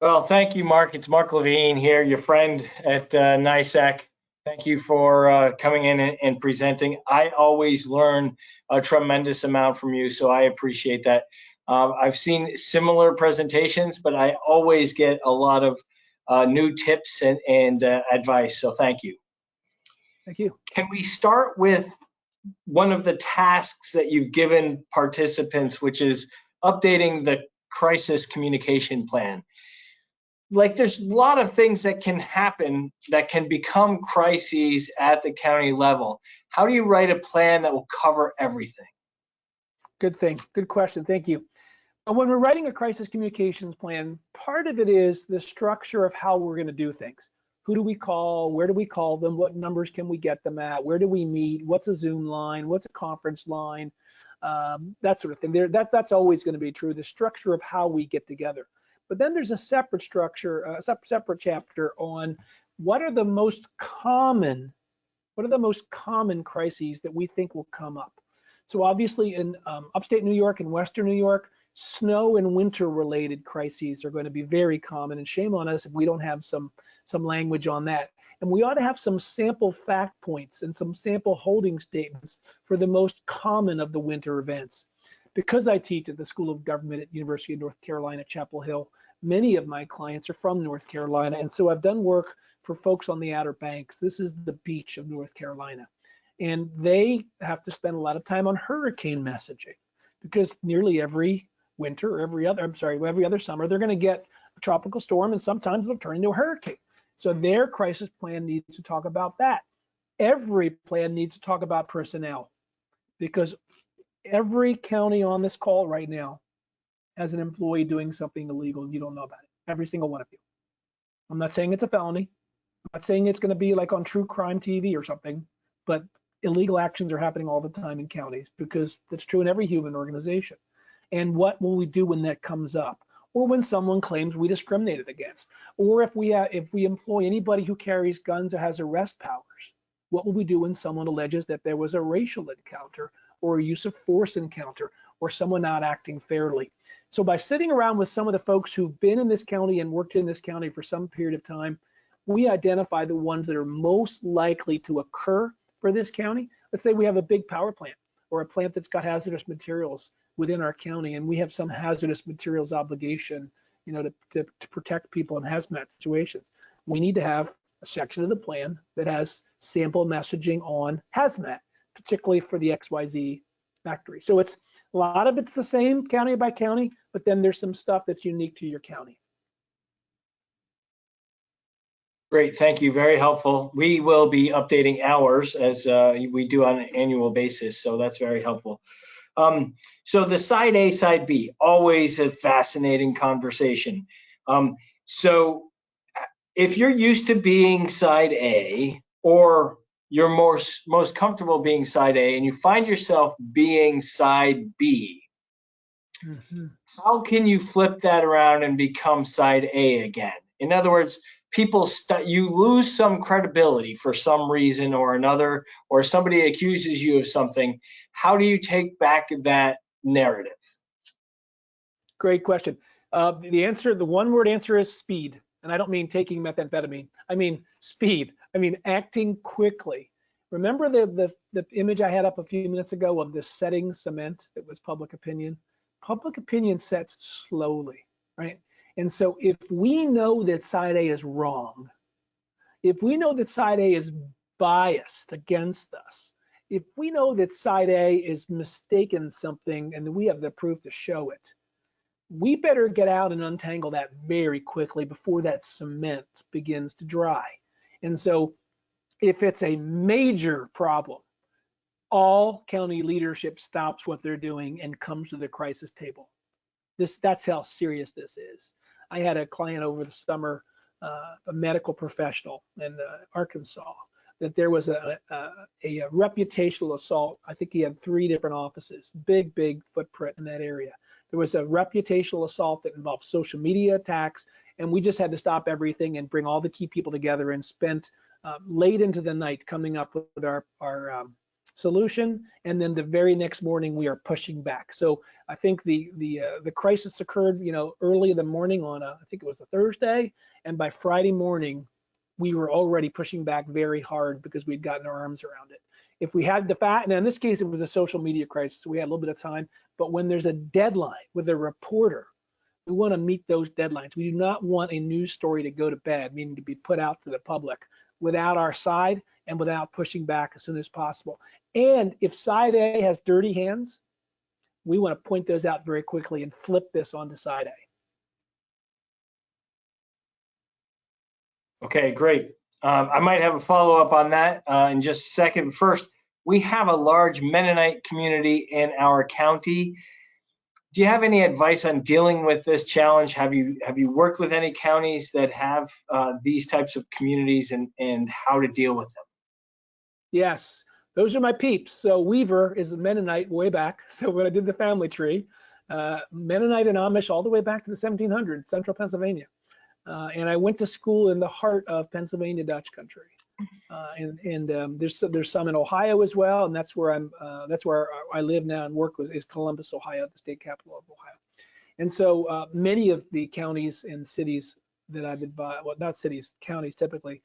Well, thank you, Mark. It's Mark Levine here, your friend at NISAC. Thank you for coming in and presenting. I always learn a tremendous amount from you, so I appreciate that. I've seen similar presentations, but I always get a lot of new tips and advice, so thank you. Thank you. Can we start with one of the tasks that you've given participants, which is updating the crisis communication plan? Like, there's a lot of things that can happen that can become crises at the county level. How do you write a plan that will cover everything? Good thing. Good question. Thank you. When we're writing a crisis communications plan, part of it is the structure of how we're going to do things. Who do we call? Where do we call them? What numbers can we get them at? Where do we meet? What's a Zoom line? What's a conference line? That sort of thing. That's always going to be true, the structure of how we get together. But then there's a separate structure, a separate chapter on what are the most common crises that we think will come up. So obviously in upstate New York and Western New York, snow and winter related crises are going to be very common, and shame on us if we don't have some language on that. And we ought to have some sample fact points and some sample holding statements for the most common of the winter events. Because I teach at the School of Government at University of North Carolina, Chapel Hill, many of my clients are from North Carolina, and so I've done work for folks on the Outer Banks. This is the beach of North Carolina, and they have to spend a lot of time on hurricane messaging, because nearly every winter, or every other summer, they're going to get a tropical storm, and sometimes they'll turn into a hurricane. So their crisis plan needs to talk about that. Every plan needs to talk about personnel, because every county on this call right now has an employee doing something illegal and you don't know about it. Every single one of you. I'm not saying it's a felony. I'm not saying it's going to be like on true crime TV or something, but illegal actions are happening all the time in counties, because that's true in every human organization. And what will we do when that comes up? Or when someone claims we discriminated against? Or if we employ anybody who carries guns or has arrest powers? What will we do when someone alleges that there was a racial encounter, or a use of force encounter, or someone not acting fairly? So by sitting around with some of the folks who've been in this county and worked in this county for some period of time, we identify the ones that are most likely to occur for this county. Let's say we have a big power plant, or a plant that's got hazardous materials within our county, and we have some hazardous materials obligation, to protect people in hazmat situations. We need to have a section of the plan that has sample messaging on hazmat, particularly for the XYZ factory. So it's a lot of it's the same county by county, but then there's some stuff that's unique to your county. Great, thank you, very helpful. We will be updating ours as we do on an annual basis, so that's very helpful. So the side A, side B, always a fascinating conversation. So if you're used to being side A, or you're most comfortable being side A, and you find yourself being side B, how can you flip that around and become side A again? In other words, you lose some credibility for some reason or another, or somebody accuses you of something. How do you take back that narrative? Great question. The one-word answer is speed. And I don't mean taking methamphetamine. I mean speed. I mean acting quickly. Remember the image I had up a few minutes ago of the setting cement that was public opinion? Public opinion sets slowly, right? And so if we know that side A is wrong, if we know that side A is biased against us, if we know that side A is mistaken something and we have the proof to show it, we better get out and untangle that very quickly before that cement begins to dry. And so if it's a major problem, all county leadership stops what they're doing and comes to the crisis table. That's how serious this is. I had a client over the summer, a medical professional in Arkansas, that there was a reputational assault. I think he had 3 different offices, big footprint in that area. There was a reputational assault that involved social media attacks, and we just had to stop everything and bring all the key people together and spent late into the night coming up with our solution. And then the very next morning we are pushing back. So I think the crisis occurred, early in the morning on I think it was a Thursday, and by Friday morning we were already pushing back very hard because we'd gotten our arms around it. If we had the fact, and in this case it was a social media crisis, so we had a little bit of time, but when there's a deadline with a reporter, we want to meet those deadlines. We do not want a news story to go to bed, meaning to be put out to the public without our side and without pushing back as soon as possible. And if side A has dirty hands, we want to point those out very quickly and flip this onto side A. Okay, great. I might have a follow-up on that in just a second. First, we have a large Mennonite community in our county. Do you have any advice on dealing with this challenge? Have you worked with any counties that have these types of communities and how to deal with them? Yes, those are my peeps. So Weaver is a Mennonite way back. So when I did the family tree, Mennonite and Amish all the way back to the 1700s, central Pennsylvania. And I went to school in the heart of Pennsylvania Dutch country. There's some in Ohio as well, and that's where I live now and work is Columbus, Ohio, the state capital of Ohio. And so many of the counties and cities that I've advised, well, not cities, counties typically,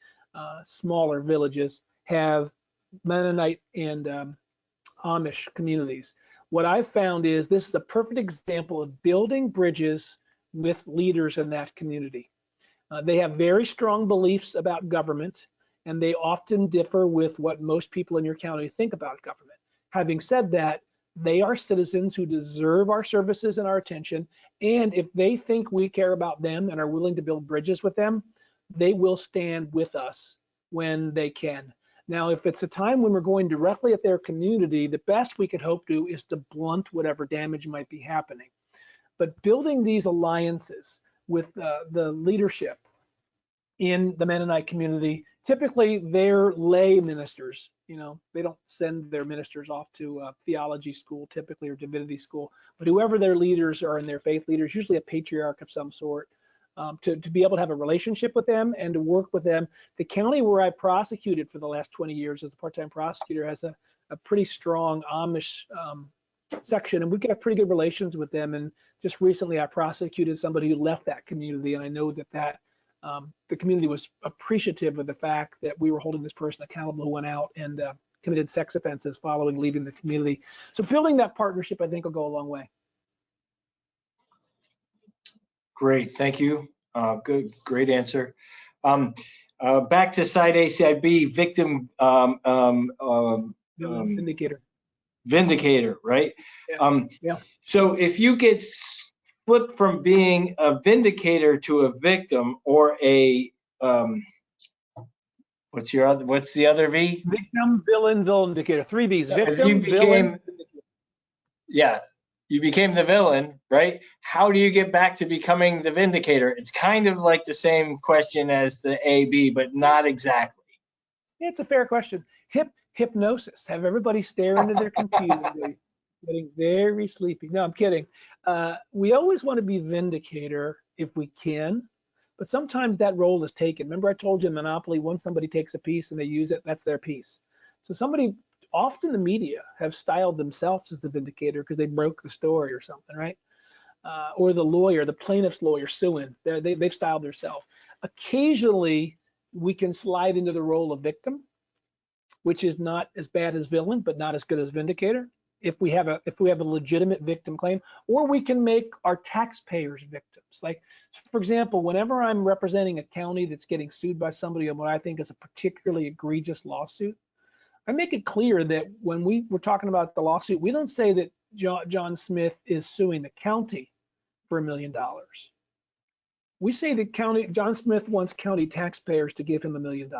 smaller villages have Mennonite and Amish communities. What I've found is this is a perfect example of building bridges with leaders in that community. They have very strong beliefs about government, and they often differ with what most people in your county think about government. Having said that, they are citizens who deserve our services and our attention, and if they think we care about them and are willing to build bridges with them, they will stand with us when they can. Now, if it's a time when we're going directly at their community, the best we could hope to is to blunt whatever damage might be happening. But building these alliances with the leadership in the Mennonite community, typically they're lay ministers. They don't send their ministers off to theology school typically or divinity school, but whoever their leaders are and their faith leaders, usually a patriarch of some sort, to be able to have a relationship with them and to work with them. The county where I prosecuted for the last 20 years as a part-time prosecutor has a pretty strong Amish section, and we have pretty good relations with them. And just recently I prosecuted somebody who left that community, and I know that the community was appreciative of the fact that we were holding this person accountable who went out and committed sex offenses following leaving the community. So building that partnership, I think, will go a long way. Great, thank you. Great answer. Back to side A, side B, victim vindicator, right? Yeah. So if you get flipped from being a vindicator to a victim, or a what's the other V? Victim, villain, vindicator. 3 V's. Victim, villain, yeah. You became the villain, right? How do you get back to becoming the vindicator? It's kind of like the same question as the A, B, but not exactly. It's a fair question. Hypnosis. Have everybody stare into their computer, getting very sleepy. No, I'm kidding. We always want to be vindicator if we can, But sometimes that role is taken. Remember I told you in Monopoly, once somebody takes a piece and they use it, that's their piece. So somebody, often the media have styled themselves as the vindicator because they broke the story or something, right? Or the lawyer, the plaintiff's lawyer suing, they've styled themselves. Occasionally, we can slide into the role of victim, which is not as bad as villain, but not as good as vindicator. If we have a legitimate victim claim, or we can make our taxpayers victims. Like, for example, whenever I'm representing a county that's getting sued by somebody on what I think is a particularly egregious lawsuit, I make it clear that when we're talking about the lawsuit, we don't say that John Smith is suing the county for $1 million. We say that John Smith wants county taxpayers to give him $1 million.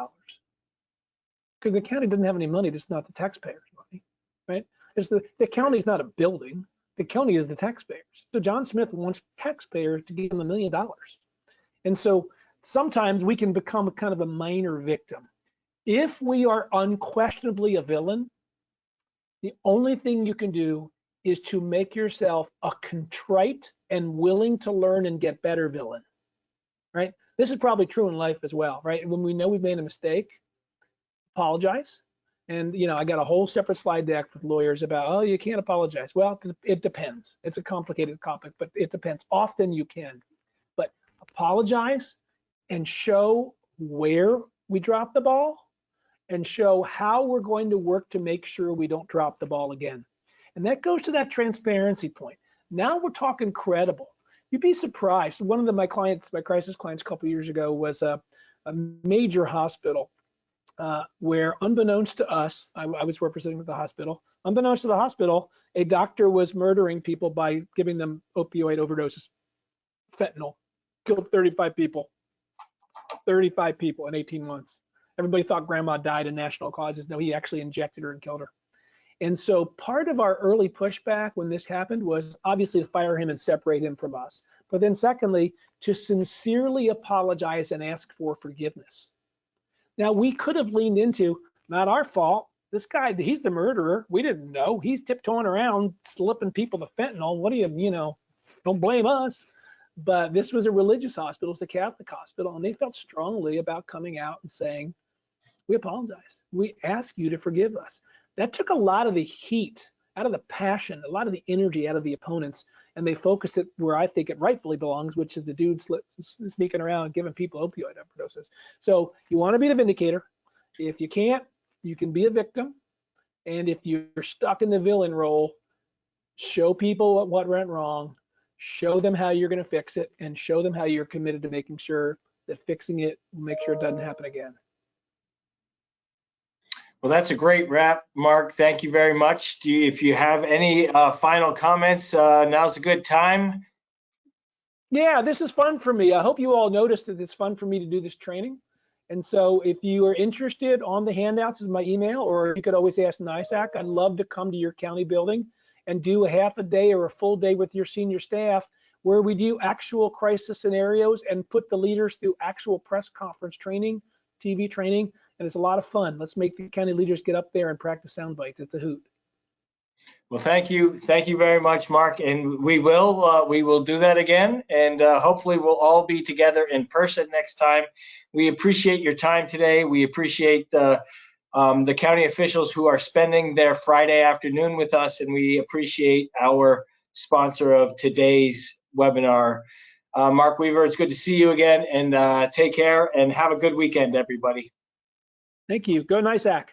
Because the county doesn't have any money, that's not the taxpayers' money, right? It's the county is not a building, the county is the taxpayers. So John Smith wants taxpayers to give him $1 million. And so sometimes we can become a kind of a minor victim. If we are unquestionably a villain, the only thing you can do is to make yourself a contrite and willing to learn and get better villain, right? This is probably true in life as well, right? When we know we've made a mistake, apologize. And, you know, I got a whole separate slide deck with lawyers about, oh, you can't apologize. Well, it depends. It's a complicated topic, but it depends. Often you can, but apologize and show where we dropped the ball and show how we're going to work to make sure we don't drop the ball again. And that goes to that transparency point. Now we're talking credible. You'd be surprised. One of my crisis clients a couple of years ago was a major hospital where, unbeknownst to us, I was representing the hospital, unbeknownst to the hospital, a doctor was murdering people by giving them opioid overdoses, fentanyl, killed 35 people in 18 months. Everybody thought grandma died of national causes. No, he actually injected her and killed her. And so part of our early pushback when this happened was obviously to fire him and separate him from us. But then secondly, to sincerely apologize and ask for forgiveness. Now, we could have leaned into, not our fault. This guy, he's the murderer. We didn't know. He's tiptoeing around, slipping people the fentanyl. What do you know, don't blame us. But this was a religious hospital. It's a Catholic hospital. And they felt strongly about coming out and saying, we apologize. We ask you to forgive us. That took a lot of the heat out of the passion, a lot of the energy out of the opponents, and they focused it where I think it rightfully belongs, which is the dude sneaking around giving people opioid overdoses. So you want to be the vindicator. If you can't, you can be a victim. And if you're stuck in the villain role, show people what went wrong, show them how you're going to fix it, and show them how you're committed to making sure that fixing it will make sure it doesn't happen again. Well, that's a great wrap, Mark. Thank you very much. If you have any final comments, now's a good time. Yeah, this is fun for me. I hope you all noticed that it's fun for me to do this training. And so if you are interested, on the handouts is my email, or you could always ask NISAC. I'd love to come to your county building and do a half a day or a full day with your senior staff where we do actual crisis scenarios and put the leaders through actual press conference training, TV training. And it's a lot of fun. Let's make the county leaders get up there and practice sound bites. It's a hoot. Well, thank you very much, Mark. And we will do that again. And hopefully we'll all be together in person next time. We appreciate your time today. We appreciate the county officials who are spending their Friday afternoon with us. And we appreciate our sponsor of today's webinar, Mark Weaver. It's good to see you again, and take care and have a good weekend, everybody. Thank you. Go NISAC.